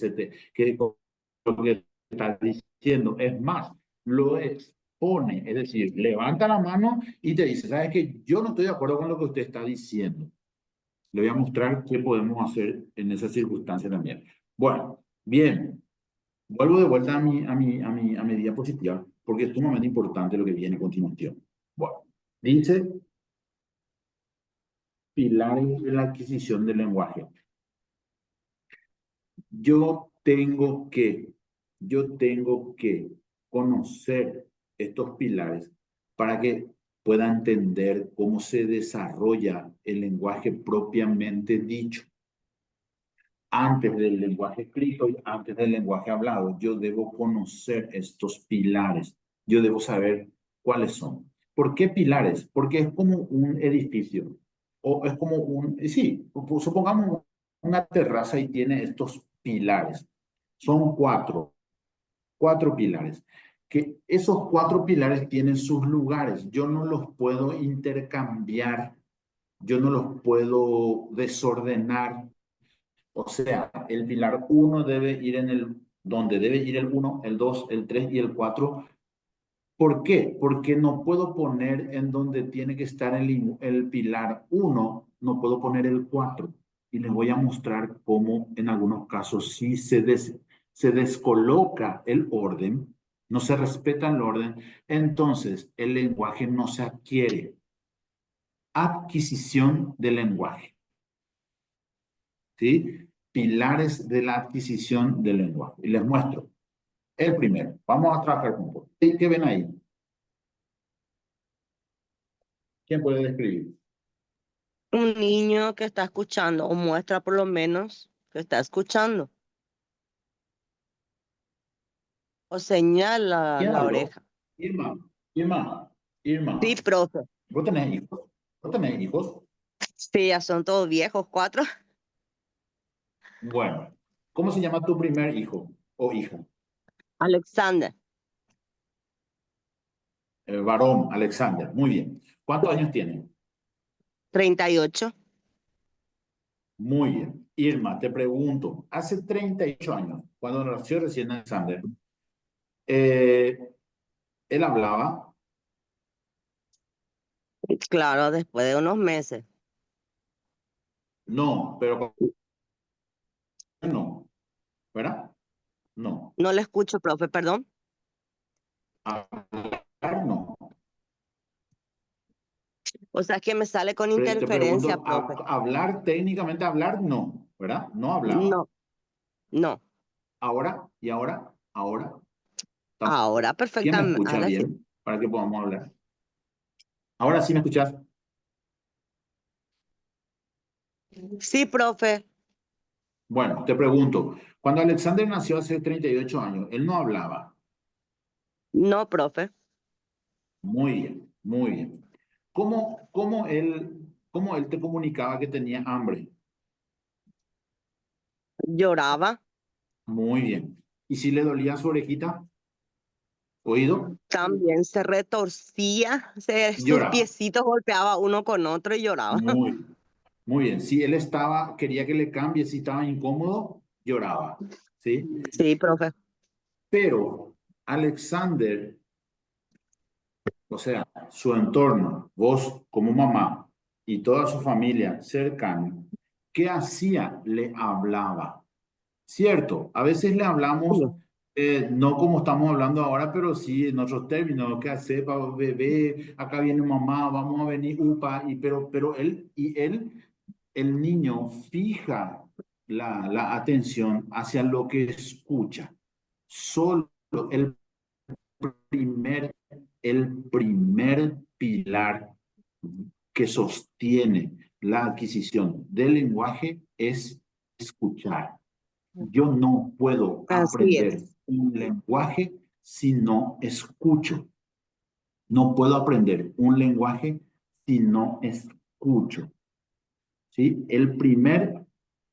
con lo que está diciendo? Es más, lo expone, es decir, levanta la mano y te dice, ¿sabes qué? Yo no estoy de acuerdo con lo que usted está diciendo. Le voy a mostrar qué podemos hacer en esa circunstancia también. Bueno, bien. Vuelvo de vuelta a mi diapositiva, porque es sumamente importante lo que viene a continuación. Bueno, dice pilares de la adquisición del lenguaje. Yo tengo que conocer estos pilares para que pueda entender cómo se desarrolla el lenguaje propiamente dicho. Antes del lenguaje escrito y antes del lenguaje hablado, yo debo conocer estos pilares. Yo debo saber cuáles son. ¿Por qué pilares? Porque es como un edificio. O es como sí, supongamos una terraza y tiene estos pilares. Son cuatro pilares. Que esos cuatro pilares tienen sus lugares. Yo no los puedo intercambiar. Yo no los puedo desordenar. O sea, el pilar 1 debe ir donde debe ir el 1, el 2, el 3 y el 4. ¿Por qué? Porque no puedo poner en donde tiene que estar el pilar 1, no puedo poner el 4. Y les voy a mostrar cómo en algunos casos sí se descoloca el orden, no se respeta el orden, entonces el lenguaje no se adquiere. Adquisición del lenguaje. ¿Sí? Pilares de la adquisición del lenguaje. Y les muestro. El primero. Vamos a trabajar juntos. ¿Qué ven ahí? ¿Quién puede describir? Un niño que está escuchando, o muestra por lo menos que está escuchando, o señala ¿Quién la habló? oreja. Irma. Irma. Sí, Irma. profe. ¿Vos tenés hijos? ¿Vos tenés hijos? Sí, ya son todos viejos, 4. Bueno. ¿Cómo se llama tu primer hijo o hija? Alexander, Varón, Alexander. Muy bien. ¿Cuántos años tiene? 38. Muy bien. Irma, te pregunto, hace 38 años, cuando nació recién Alexander, él hablaba. Claro, después de unos meses. No, pero no, ¿verdad? No. No le escucho, profe, perdón. Hablar no. O sea, que me sale con Te interferencia, pregunto, profe. hablar, técnicamente hablar no, ¿verdad? No hablaba. No, no. Ahora, y ahora. Ahora ¿Quién me perfectamente. escucha Ahora sí. bien para que podamos hablar? Ahora sí me escuchas. Sí, profe. Bueno, te pregunto, cuando Alexander nació hace 38 años, él no hablaba. No, profe. Muy bien, muy bien. ¿Cómo él te comunicaba que tenía hambre? Lloraba. Muy bien. ¿Y si le dolía su orejita? ¿Oído? También se retorcía. Sus Lloraba. piecitos golpeaba uno con otro y lloraba. Muy, muy bien. Si él quería que le cambie, si estaba incómodo, lloraba. ¿Sí? Sí, profe. Pero Alexander, o sea, su entorno, vos como mamá y toda su familia cercana, ¿qué hacía? Le hablaba. Cierto, a veces le hablamos No como estamos hablando ahora, pero sí en otros términos, ¿qué hace, bebé? Acá viene mamá, vamos a venir, upa, pero el niño fija la atención hacia lo que escucha. Solo el primer, el primer pilar que sostiene la adquisición del lenguaje es escuchar. Yo no puedo Así aprender es. un lenguaje si no escucho. No puedo aprender un lenguaje si no escucho. ¿Sí?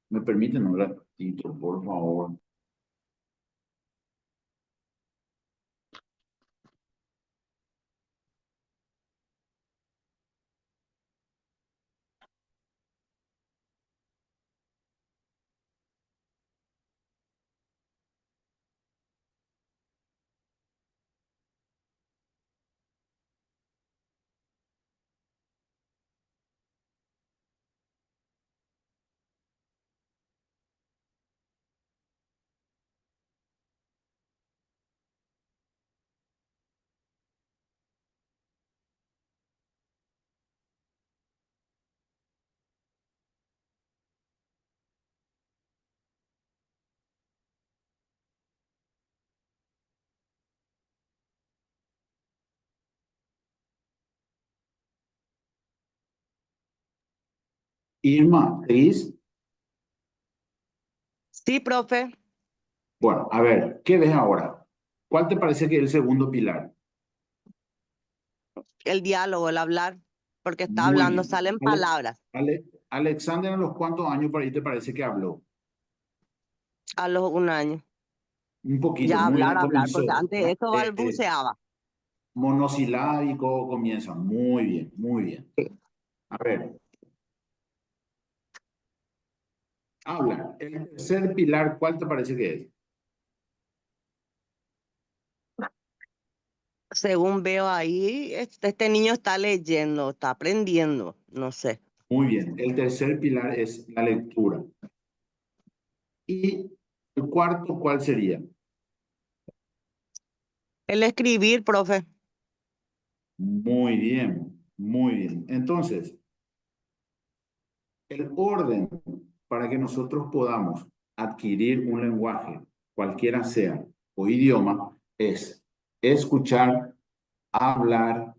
Me permiten un ratito, por favor. Irma, ¿seguís? Sí, profe, Bueno, a ver, ¿qué ves ahora? ¿Cuál te parece que es el segundo pilar? el diálogo, el hablar, porque está Muy hablando, bien. salen palabras Alexander, ¿a los cuántos años por ahí te parece que habló? a los 1 año. Un poquito, Ya muy bien, hablar, porque comenzó, antes de ¿verdad? eso balbuceaba. Monosilábico comienza. Muy bien, muy bien. Sí. A ver, habla. El tercer pilar, ¿cuál te parece que es? Según veo ahí, este niño está leyendo, está aprendiendo, no sé. Muy bien. El tercer pilar es la lectura. ¿Y el cuarto cuál sería? El escribir, profe, Muy bien, muy bien. Entonces, el orden para que nosotros podamos adquirir un lenguaje, cualquiera sea, o idioma, es escuchar, hablar,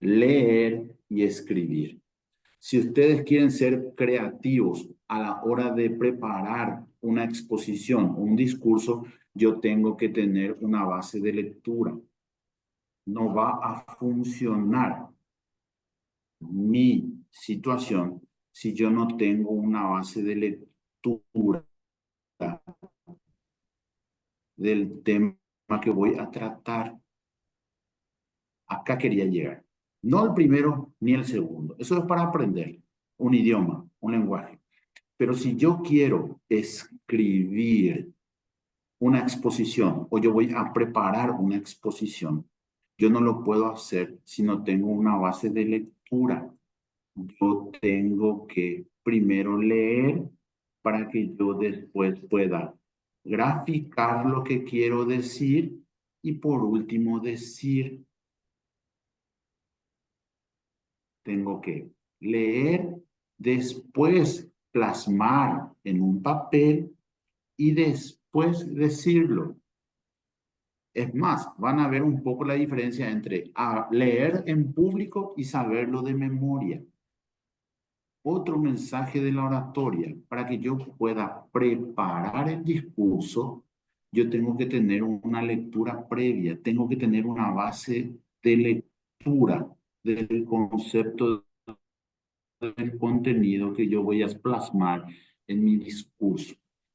leer y escribir. Si ustedes quieren ser creativos a la hora de preparar una exposición o un discurso, yo tengo que tener una base de lectura. No va a funcionar mi situación si yo no tengo una base de lectura del tema que voy a tratar. Acá quería llegar. No el primero ni el segundo. Eso es para aprender un idioma, un lenguaje. Pero si yo quiero escribir una exposición o yo voy a preparar una exposición, yo no lo puedo hacer si no tengo una base de lectura. Yo tengo que primero leer para que yo después pueda graficar lo que quiero decir y por último decir. Tengo que leer, después plasmar en un papel y después decirlo. Es más, van a ver un poco la diferencia entre leer en público y saberlo de memoria. Otro mensaje de la oratoria, para que yo pueda preparar el discurso, yo tengo que tener una lectura previa, tengo que tener una base de lectura del concepto del contenido que yo voy a plasmar en mi discurso.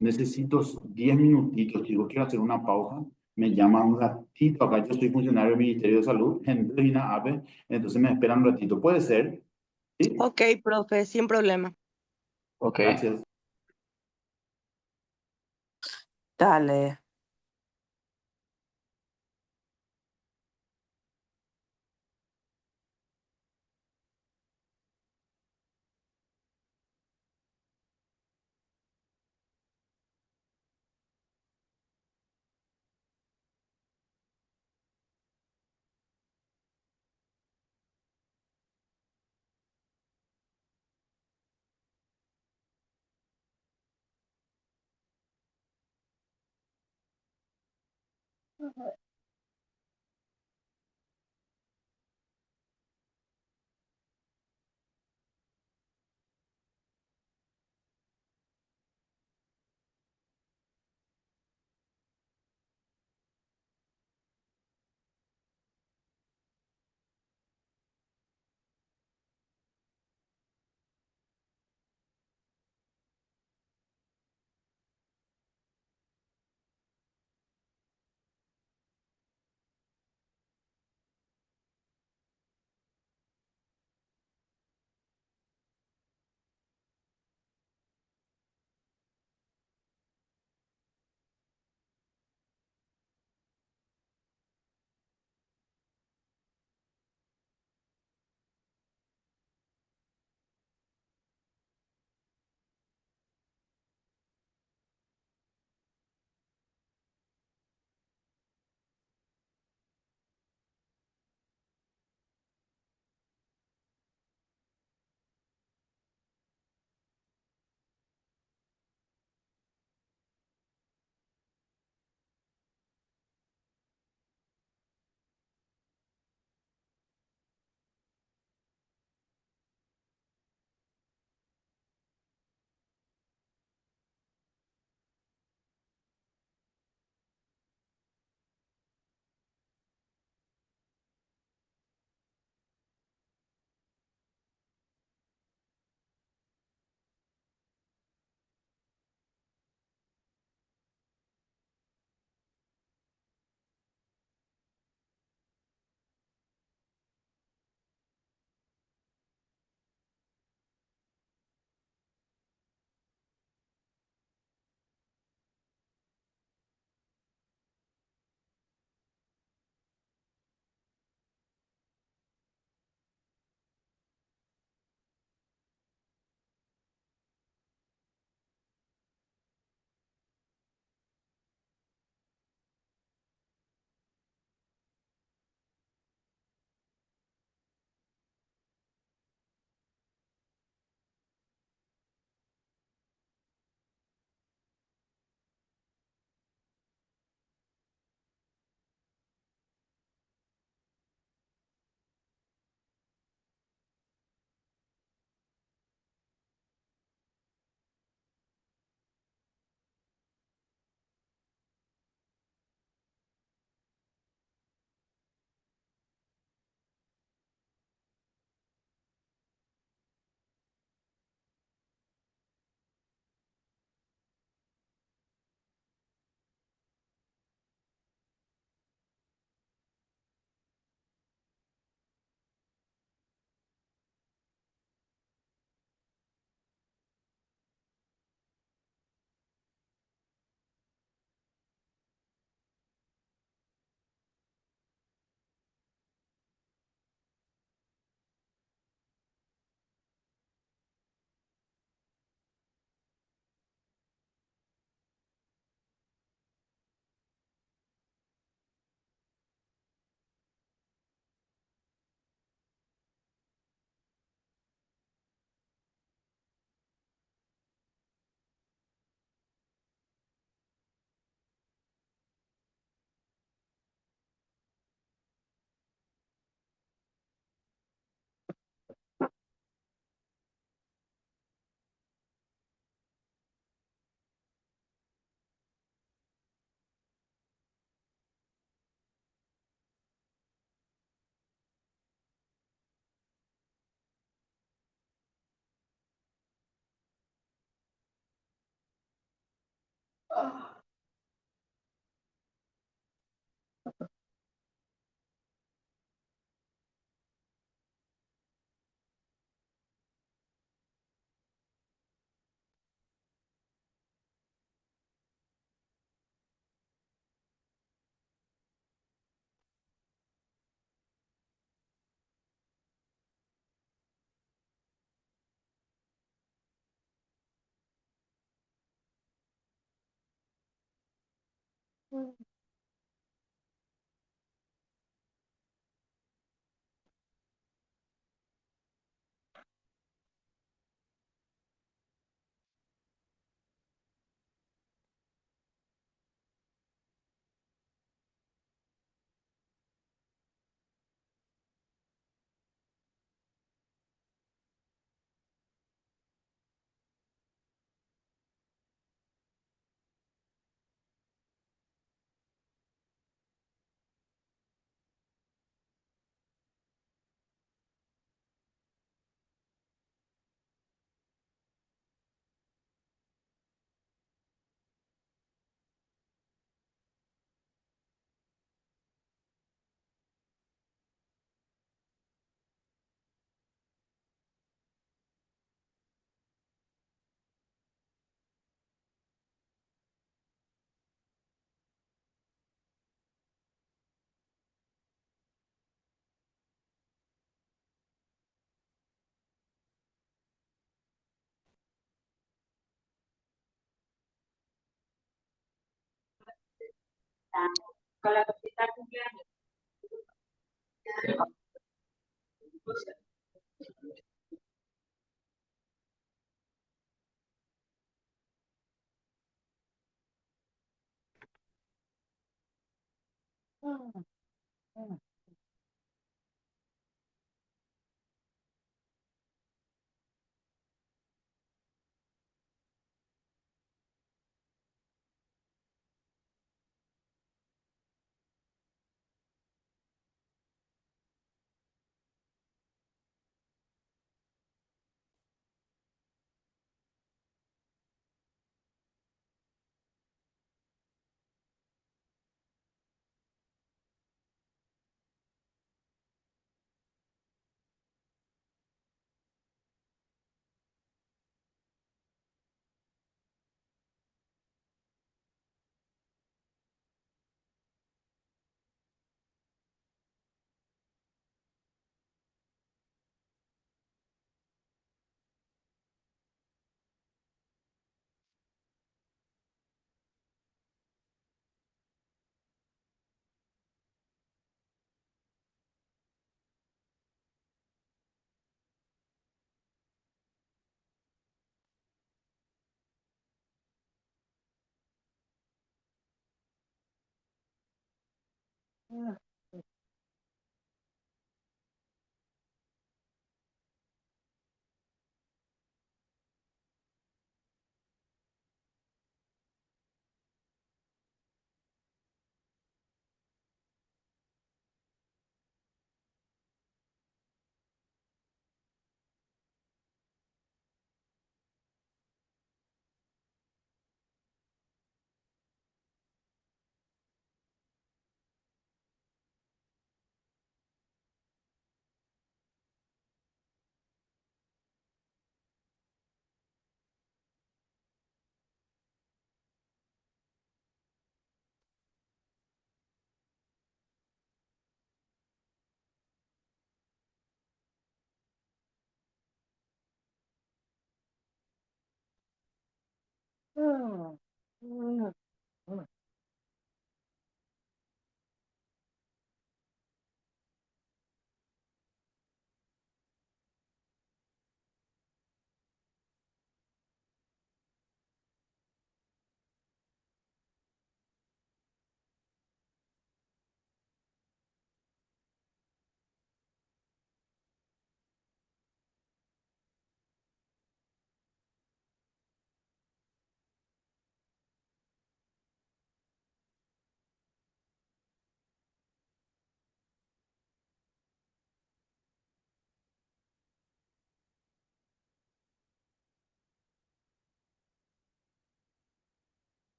Necesito 10 minutitos, chicos, quiero hacer una pausa. Me llaman un ratito, acá yo soy funcionario del Ministerio de Salud, en Reina Ave, entonces me esperan un ratito. ¿Puede ser? ¿Sí? ok, profe, sin problema. Ok. Gracias. Dale.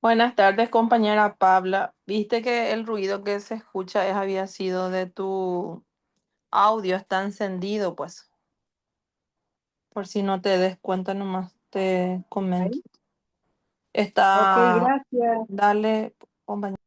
Buenas tardes, compañera Pabla. Viste que el ruido que se escucha había sido de tu audio, está encendido, pues. Por si no te des cuenta, nomás te comento. Ahí. Ok, Está, gracias. dale, compañera.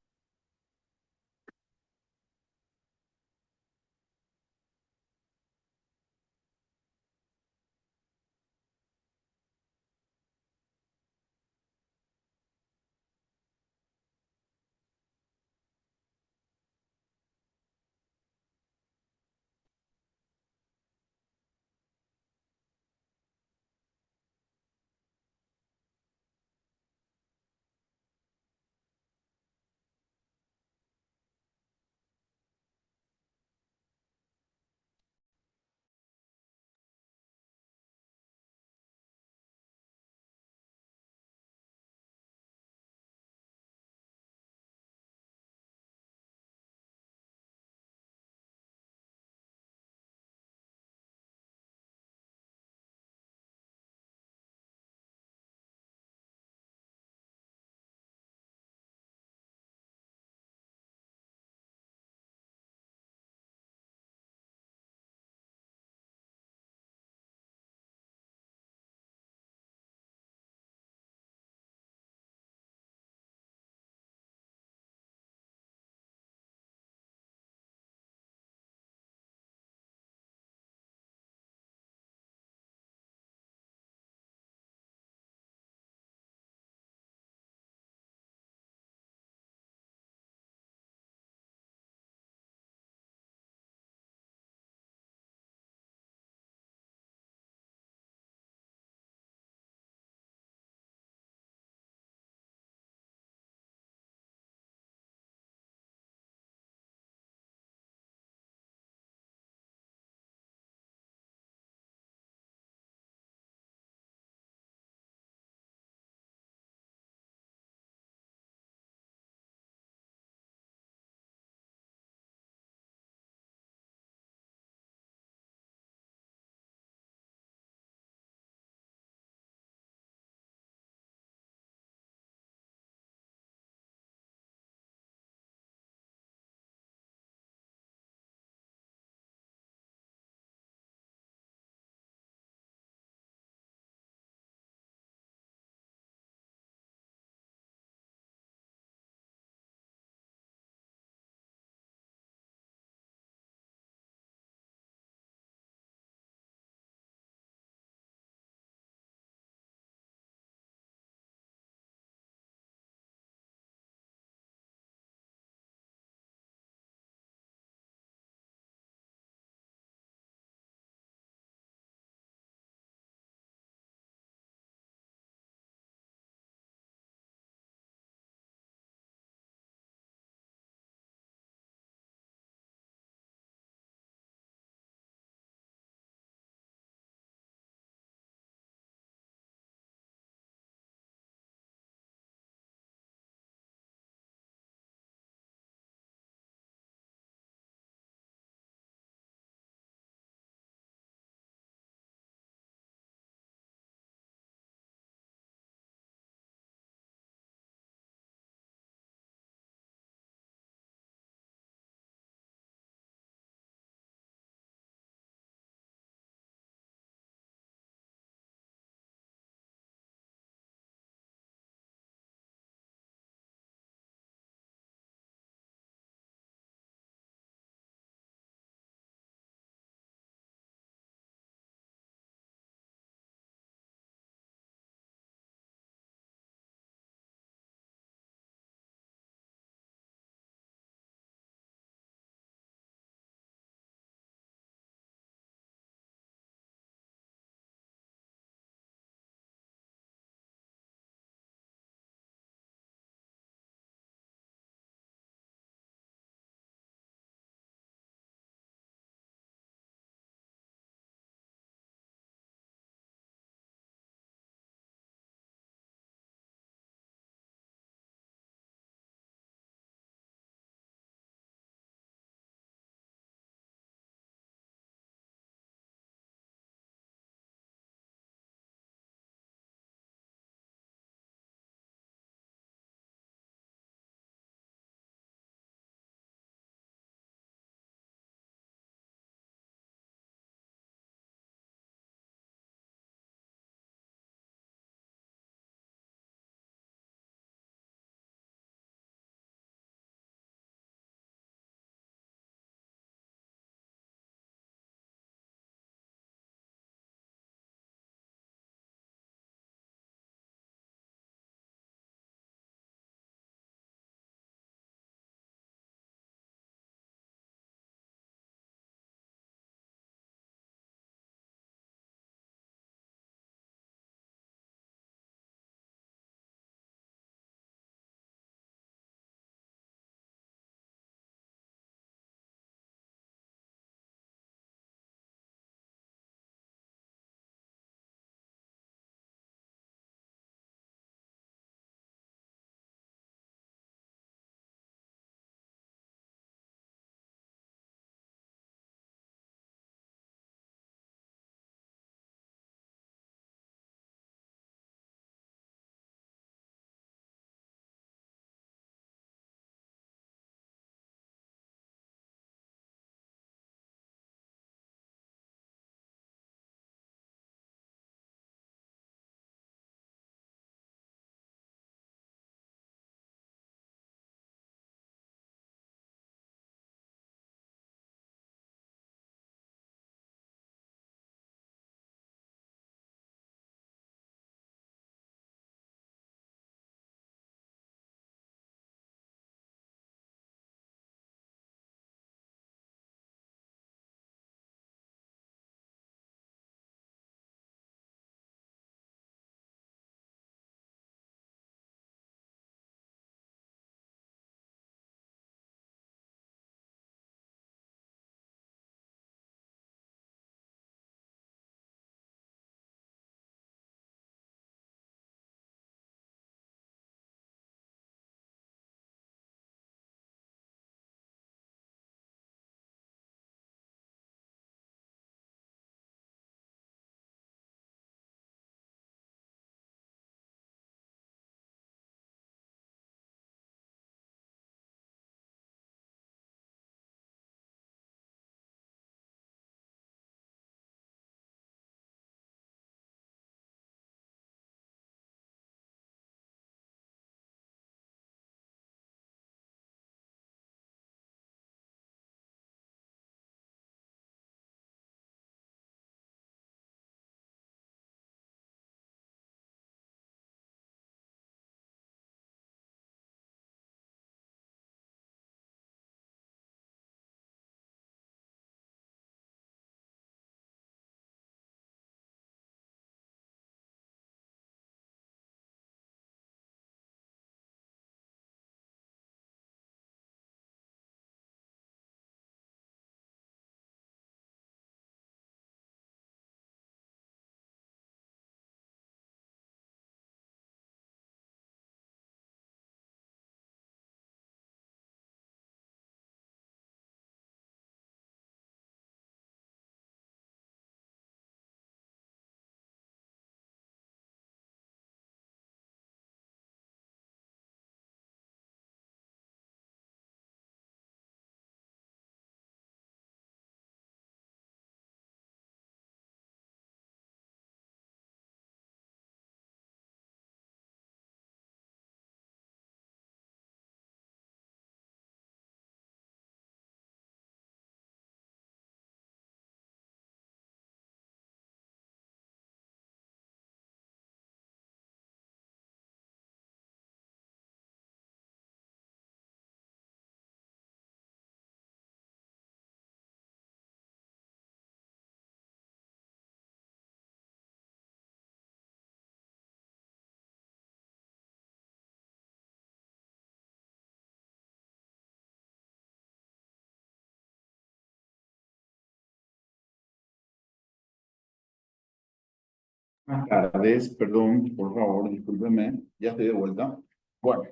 Buenas tardes, perdón, por favor, discúlpeme, ya estoy de vuelta. Bueno,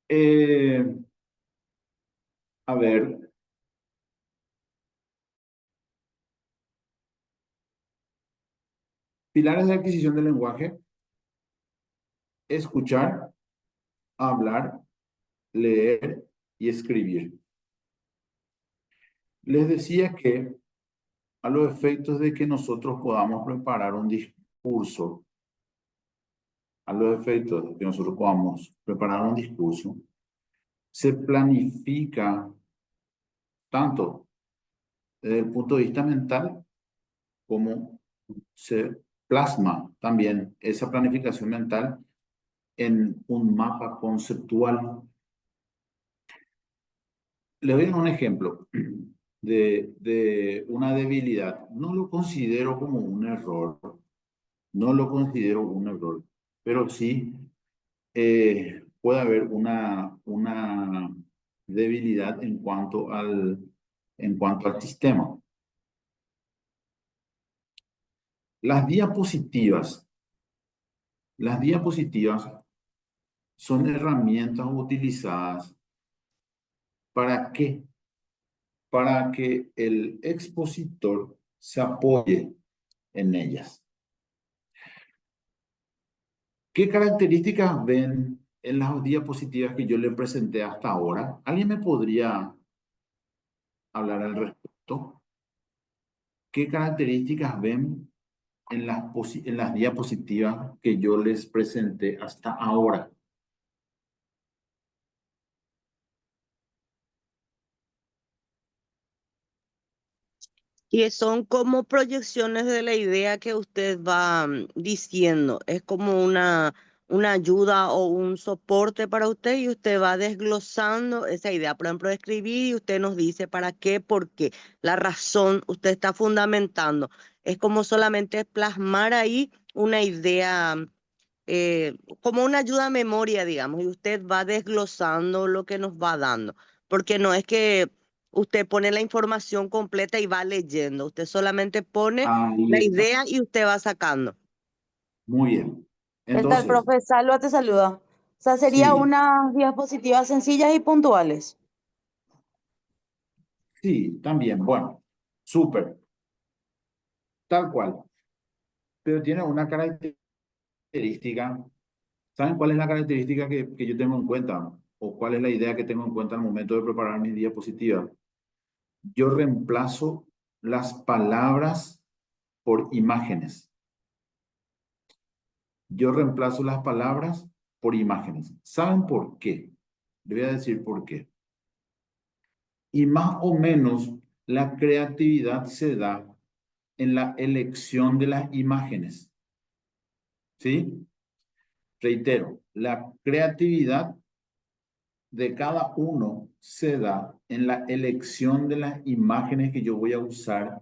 eh, a ver, pilares de adquisición del lenguaje: escuchar, hablar, leer y escribir. Les decía que a los efectos de que nosotros podamos preparar un discurso, a los efectos de que nosotros podamos preparar un discurso, se planifica tanto desde el punto de vista mental como se plasma también esa planificación mental en un mapa conceptual. Le doy un ejemplo de una debilidad. No lo considero como un error, no lo considero un error, pero sí puede haber una debilidad en cuanto al sistema. Las diapositivas son herramientas utilizadas ¿para qué? Para que el expositor se apoye en ellas. ¿Qué características ven en las diapositivas que yo le presenté hasta ahora? ¿Alguien me podría hablar al respecto? ¿Qué características ven en las diapositivas que yo les presenté hasta ahora? Y son como proyecciones de la idea que usted va diciendo. Es como una ayuda o un soporte para usted y usted va desglosando esa idea. Por ejemplo, escribir y usted nos dice para qué, por qué. La razón usted está fundamentando. Es como solamente plasmar ahí una idea, como una ayuda a memoria, digamos, y usted va desglosando lo que nos va dando. Porque no es que usted pone la información completa y va leyendo. Usted solamente pone Ahí la está. idea y usted va sacando. Muy bien. ¿Qué tal, Entonces, profe? Salva te saluda. O sea, sería sí, unas diapositivas sencillas y puntuales. sí, también. Bueno, súper, tal cual. Pero tiene una característica. ¿Saben cuál es la característica que yo tengo en cuenta? ¿O cuál es la idea que tengo en cuenta al momento de preparar mis diapositivas? Yo reemplazo las palabras por imágenes. Yo reemplazo las palabras por imágenes. ¿Saben por qué? Le voy a decir por qué. Y más o menos la creatividad se da en la elección de las imágenes. ¿Sí? Reitero, la creatividad de cada uno se da en la elección de las imágenes que yo voy a usar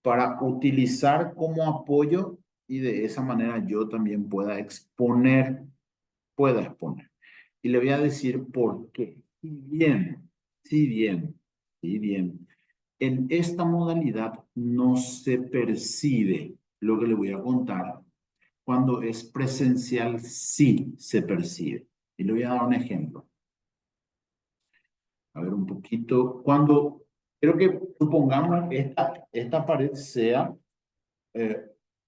para utilizar como apoyo y de esa manera yo también pueda exponer. Y le voy a decir por qué. Si bien, si bien, en esta modalidad no se percibe lo que le voy a contar. Cuando es presencial, sí se percibe. Y le voy a dar un ejemplo. A ver un poquito. Cuando, creo que supongamos esta pared sea eh,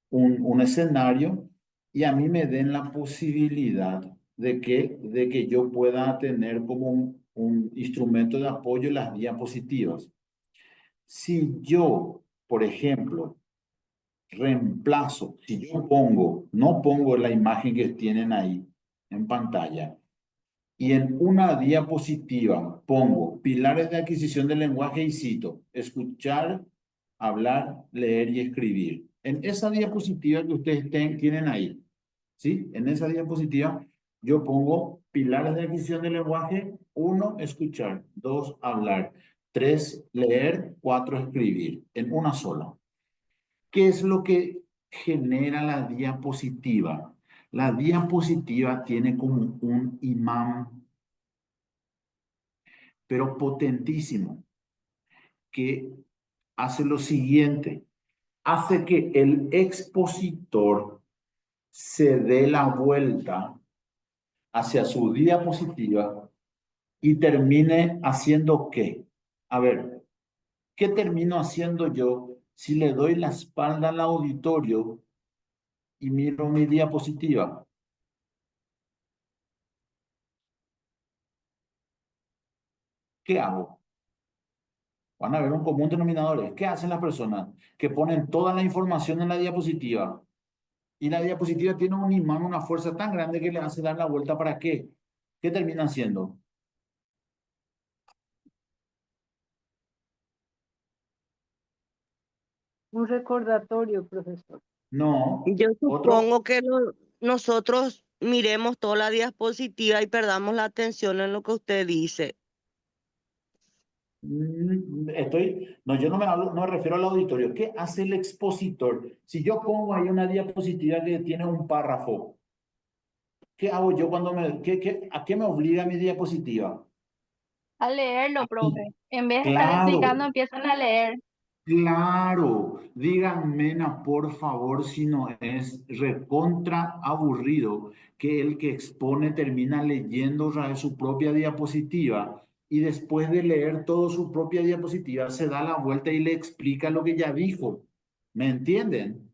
un escenario y a mí me den la posibilidad de que yo pueda tener como un instrumento de apoyo las diapositivas. Si yo, por ejemplo, reemplazo, si yo no pongo la imagen que tienen ahí en pantalla, y en una diapositiva pongo pilares de adquisición del lenguaje y cito, escuchar, hablar, leer y escribir. En esa diapositiva que ustedes tienen ahí, ¿sí? En esa diapositiva yo pongo pilares de adquisición del lenguaje: 1, escuchar; 2, hablar; 3, leer; 4, escribir, en una sola. ¿Qué es lo que genera la diapositiva? La diapositiva tiene como un imán, pero potentísimo, que hace lo siguiente. hace que el expositor se dé la vuelta hacia su diapositiva y termine haciendo ¿qué? A ver, ¿qué termino haciendo yo si le doy la espalda al auditorio y miro mi diapositiva? ¿Qué hago? Van a ver un común denominador. ¿Qué hacen las personas? Que ponen toda la información en la diapositiva. Y la diapositiva tiene un imán, una fuerza tan grande que le hace dar la vuelta. ¿Para qué? ¿Qué termina haciendo? Un recordatorio, profesor. No. Yo Otro. supongo que nosotros miremos toda la diapositiva y perdamos la atención en lo que usted dice. No, yo no no me refiero al auditorio. ¿Qué hace el expositor? Si yo pongo ahí una diapositiva que tiene un párrafo, ¿qué hago yo cuando a qué me obliga mi diapositiva? A leerlo, profe. En vez de estar explicando, Claro, empiezan a leer. claro. Díganme, por favor, si no es recontra aburrido que el que expone termina leyendo otra vez su propia diapositiva y después de leer toda su propia diapositiva se da la vuelta y le explica lo que ya dijo. ¿Me entienden?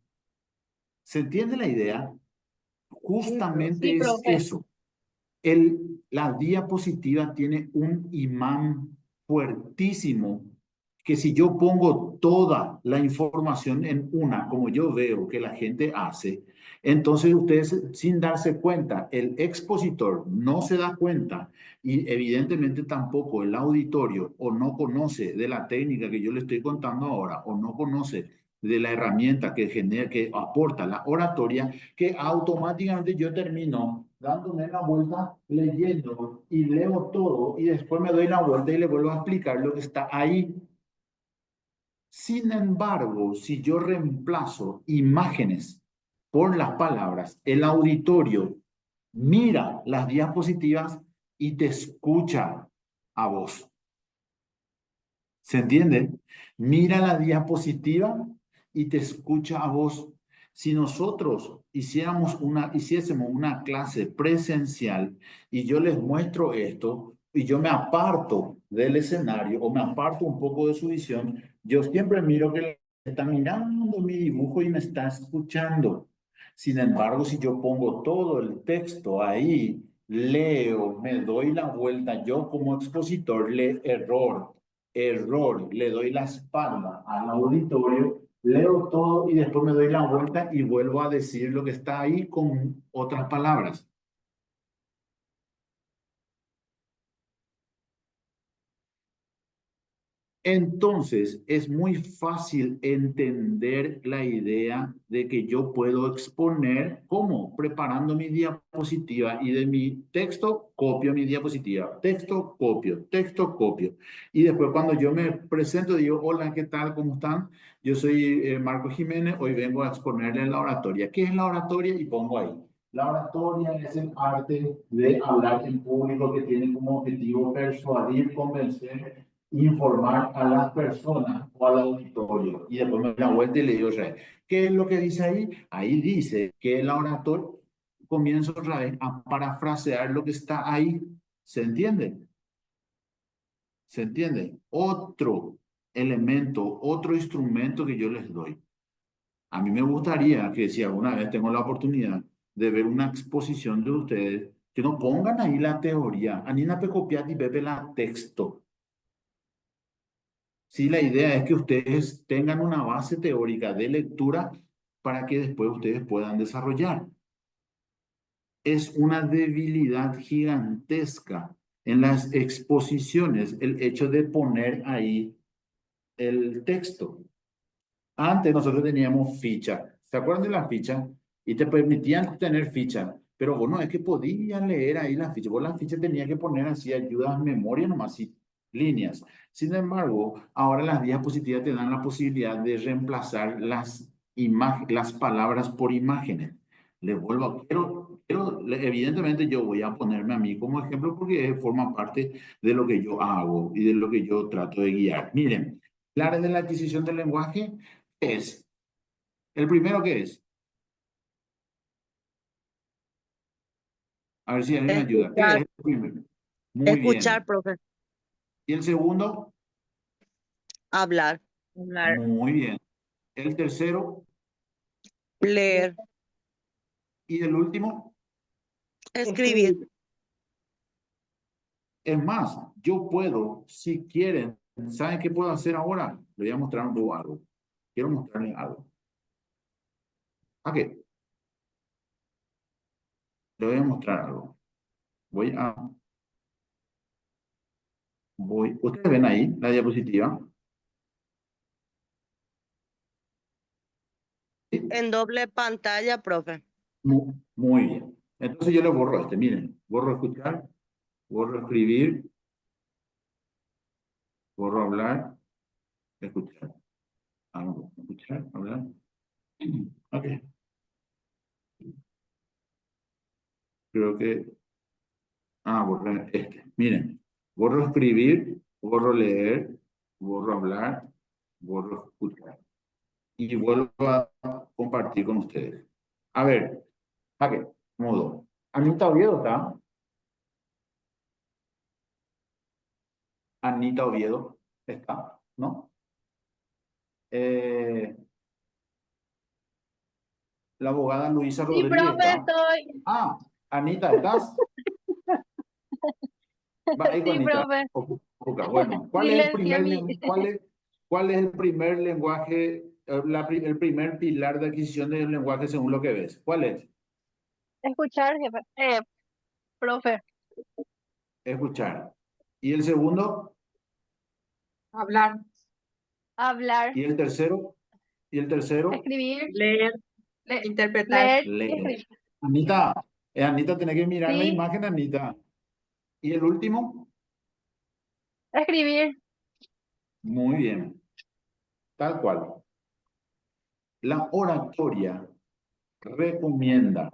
¿Se entiende la idea? Sí, profe. Sí, Justamente es profe. eso. La diapositiva tiene un imán fuertísimo que si yo pongo toda la información en una, como yo veo que la gente hace, entonces ustedes sin darse cuenta, el expositor no se da cuenta y evidentemente tampoco el auditorio o no conoce de la técnica que yo le estoy contando ahora o no conoce de la herramienta que genera, que aporta la oratoria, que automáticamente yo termino dándome la vuelta, leyendo y leo todo y después me doy la vuelta y le vuelvo a explicar lo que está ahí. Sin embargo, si yo reemplazo imágenes por las palabras, el auditorio mira las diapositivas y te escucha a vos. ¿Se entiende? Mira la diapositiva y te escucha a vos. Si nosotros hiciésemos una clase presencial y yo les muestro esto y yo me aparto del escenario o me aparto un poco de su visión, yo siempre miro que está mirando mi dibujo y me está escuchando. Sin embargo, si yo pongo todo el texto ahí, leo, me doy la vuelta, yo como expositor, error, le doy la espalda al auditorio, leo todo y después me doy la vuelta y vuelvo a decir lo que está ahí con otras palabras. Entonces, es muy fácil entender la idea de que yo puedo exponer cómo, preparando mi diapositiva y de mi texto, copio mi diapositiva, texto, copio. Y después cuando yo me presento, digo, hola, ¿qué tal? ¿Cómo están? Yo soy Marco Jiménez, hoy vengo a exponerle la oratoria. ¿Qué es la oratoria? Y pongo ahí. La oratoria es el arte de hablar en público que tiene como objetivo persuadir, convencer, informar a las personas o al auditorio. Y después me doy la vuelta y le digo, ¿qué es lo que dice ahí? Ahí dice que el orador comienza otra vez a parafrasear lo que está ahí. ¿Se entiende? ¿Se entiende? Otro elemento, otro instrumento que yo les doy. A mí me gustaría que si alguna vez tengo la oportunidad de ver una exposición de ustedes, que no pongan ahí la teoría. Anina Pecopiati Pepe la texto. Sí, la idea es que ustedes tengan una base teórica de lectura para que después ustedes puedan desarrollar. Es una debilidad gigantesca en las exposiciones el hecho de poner ahí el texto. Antes nosotros teníamos ficha. ¿Se acuerdan de la ficha? Y te permitían tener ficha. Pero bueno, es que podías leer ahí la ficha. Vos la ficha tenías que poner así ayudas, memoria nomás, y líneas. Sin embargo, ahora las diapositivas te dan la posibilidad de reemplazar las palabras por imágenes. Les vuelvo a... evidentemente yo voy a ponerme a mí como ejemplo porque forma parte de lo que yo hago y de lo que yo trato de guiar. Miren, claro de la adquisición del lenguaje es ¿El primero qué es? A ver si alguien me ayuda. ¿Qué es Escuchar, el primero? Muy escuchar, bien. profe, ¿Y el segundo? hablar, Hablar. Muy bien. ¿El tercero? leer, ¿Y el último? escribir. Es más, yo puedo, si quieren, ¿saben qué puedo hacer ahora? Les voy a mostrar un poco algo. Quiero mostrarles algo. ¿A qué? Les voy a mostrar algo. ¿Ustedes ven ahí la diapositiva? ¿Sí? En doble pantalla, profe. Muy bien. Entonces yo le borro este, miren. Borro escuchar, borro escribir, borro hablar, escuchar. Escuchar, hablar. Ok. Creo que... borrar este. Miren. Borro escribir, borro leer, borro hablar, borro escuchar. Y vuelvo a compartir con ustedes. A ver, ¿a qué? Modo. Anita Oviedo está. Anita Oviedo está, ¿no? La abogada Luisa Sí, Rodríguez profe, está. estoy. Anita, ¿estás? Va, ahí con Sí, Anita. profe. Bueno, ¿cuál es el Silencié primer, mi. cuál es el primer lenguaje, el primer pilar de adquisición del lenguaje según lo que ves? ¿Cuál es? Escuchar, jefe. Profe. Escuchar. ¿Y el segundo? Hablar. Hablar. ¿Y el tercero? ¿Y el tercero? Escribir. Leer. le- Interpretar. leer y Leer. escribir. Anita, Anita, tenés que mirar la Sí, imagen, Anita. ¿Y el último? escribir. Muy bien. Tal cual. La oratoria recomienda,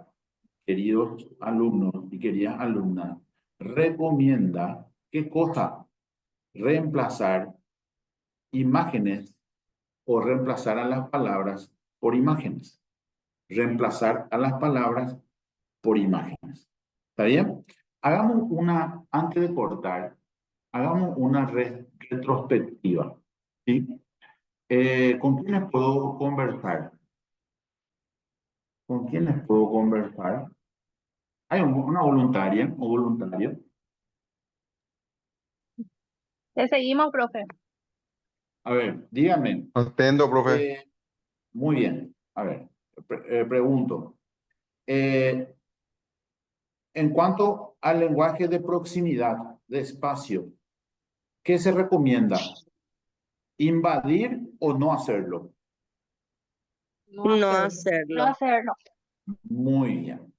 queridos alumnos y queridas alumnas, recomienda, ¿qué cosa? Reemplazar imágenes o reemplazar a las palabras por imágenes. Reemplazar a las palabras por imágenes. ¿Está bien? Hagamos una, antes de cortar, hagamos una retrospectiva. ¿Sí? ¿Con quiénes puedo conversar? ¿Con quiénes puedo conversar? Hay una voluntaria o voluntario. Le seguimos, profe. A ver, díganme. Atento, profe. Muy bien. A ver, pregunto. En cuanto al lenguaje de proximidad, de espacio, ¿qué se recomienda? ¿Invadir o no hacerlo? No No hacerlo. hacerlo. Muy bien.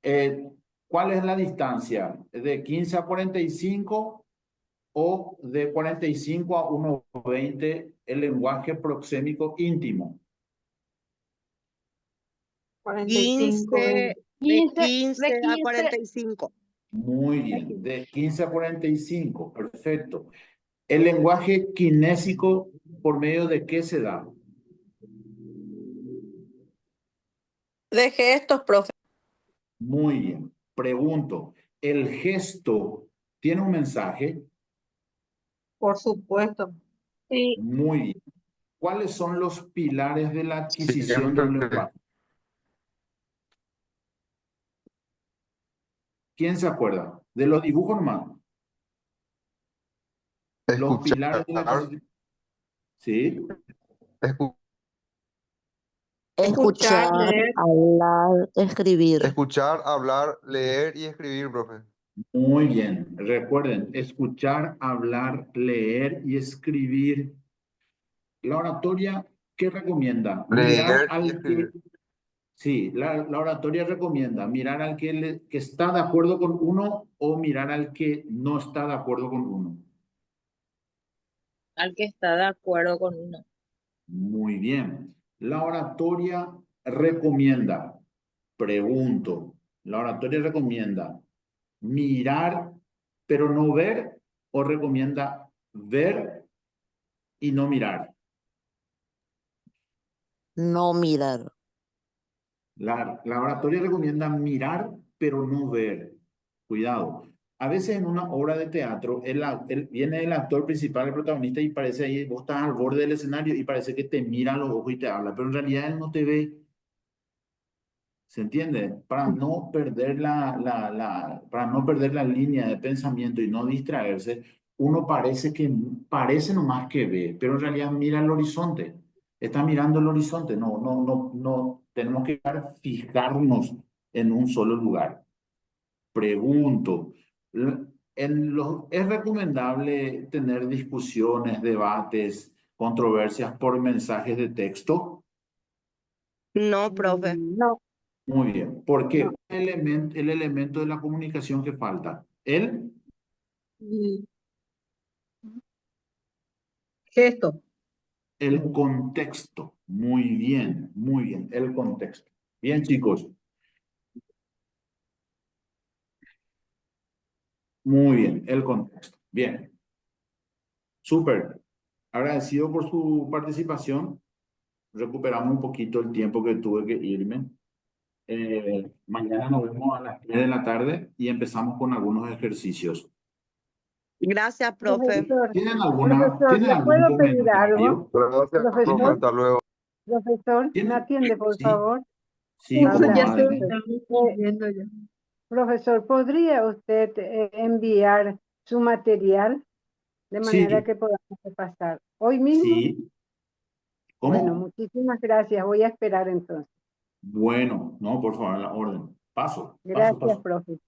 Eh, ¿Cuál es la distancia? ¿De 15 a 45 o de 45 a 1,20 el lenguaje proxémico íntimo? 45. 15, de 15, 15 de a 15. 45. Muy bien, de 15 a 45, perfecto. ¿El lenguaje kinésico por medio de qué se da? De gestos, profe. Muy bien. Pregunto, ¿el gesto tiene un mensaje? Por supuesto. Sí, Muy bien. ¿Cuáles son los pilares de la adquisición de un Siempre. lenguaje? ¿Quién se acuerda? De los dibujos nomás. Los pilares Escuchar, de la adquisición. ¿Sí? Escuchar, Escuchar, leer. hablar, escribir. escuchar, hablar, leer y escribir, profe. Muy bien. Recuerden, escuchar, hablar, leer y escribir. La oratoria, ¿qué recomienda? Mirar Leer y al que... escribir. Sí, la oratoria recomienda mirar al que está de acuerdo con uno o mirar al que no está de acuerdo con uno. Al que está de acuerdo con uno. Muy bien. La oratoria recomienda, pregunto, la oratoria recomienda mirar pero no ver o recomienda ver y no mirar. No mirar. La oratoria recomienda mirar, pero no ver. Cuidado. A veces en una obra de teatro, viene el actor principal, el protagonista, y parece ahí, vos estás al borde del escenario y parece que te mira a los ojos y te habla, pero en realidad él no te ve. ¿Se entiende? Para no perder la línea de pensamiento y no distraerse, uno parece nomás que ve, pero en realidad mira el horizonte. Está mirando el horizonte. No. Tenemos que fijarnos en un solo lugar. Pregunto, ¿es recomendable tener discusiones, debates, controversias por mensajes de texto? No, profe. No, Muy bien. ¿Por qué? no. ¿Cuál es el elemento de la comunicación que falta? Gesto. El contexto. Muy bien, muy bien. El contexto. Bien, chicos. Muy bien, el contexto. Bien. Súper. Agradecido por su participación. Recuperamos un poquito el tiempo que tuve que irme. Mañana nos vemos a las 3 de la tarde y empezamos con algunos ejercicios. Gracias, profe. Profesor, ¿Tienen profesor, ¿le algún puedo pedir algo? comentario? Gracias, profe. Profesor, Hasta luego. profesor, ¿me ¿Tienen? atiende, por Sí, favor? sí, como Habla, madre. profesor, ¿podría usted enviar su material de manera Sí, que podamos repasar hoy mismo? sí. Bueno, ¿Cómo? muchísimas gracias. Voy a esperar entonces. Bueno, no, por favor, la orden. Paso. Gracias, profe.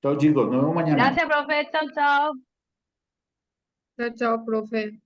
Chao, chicos, nos vemos mañana. Gracias, profe. Chao, chao. Chao, chao, profe.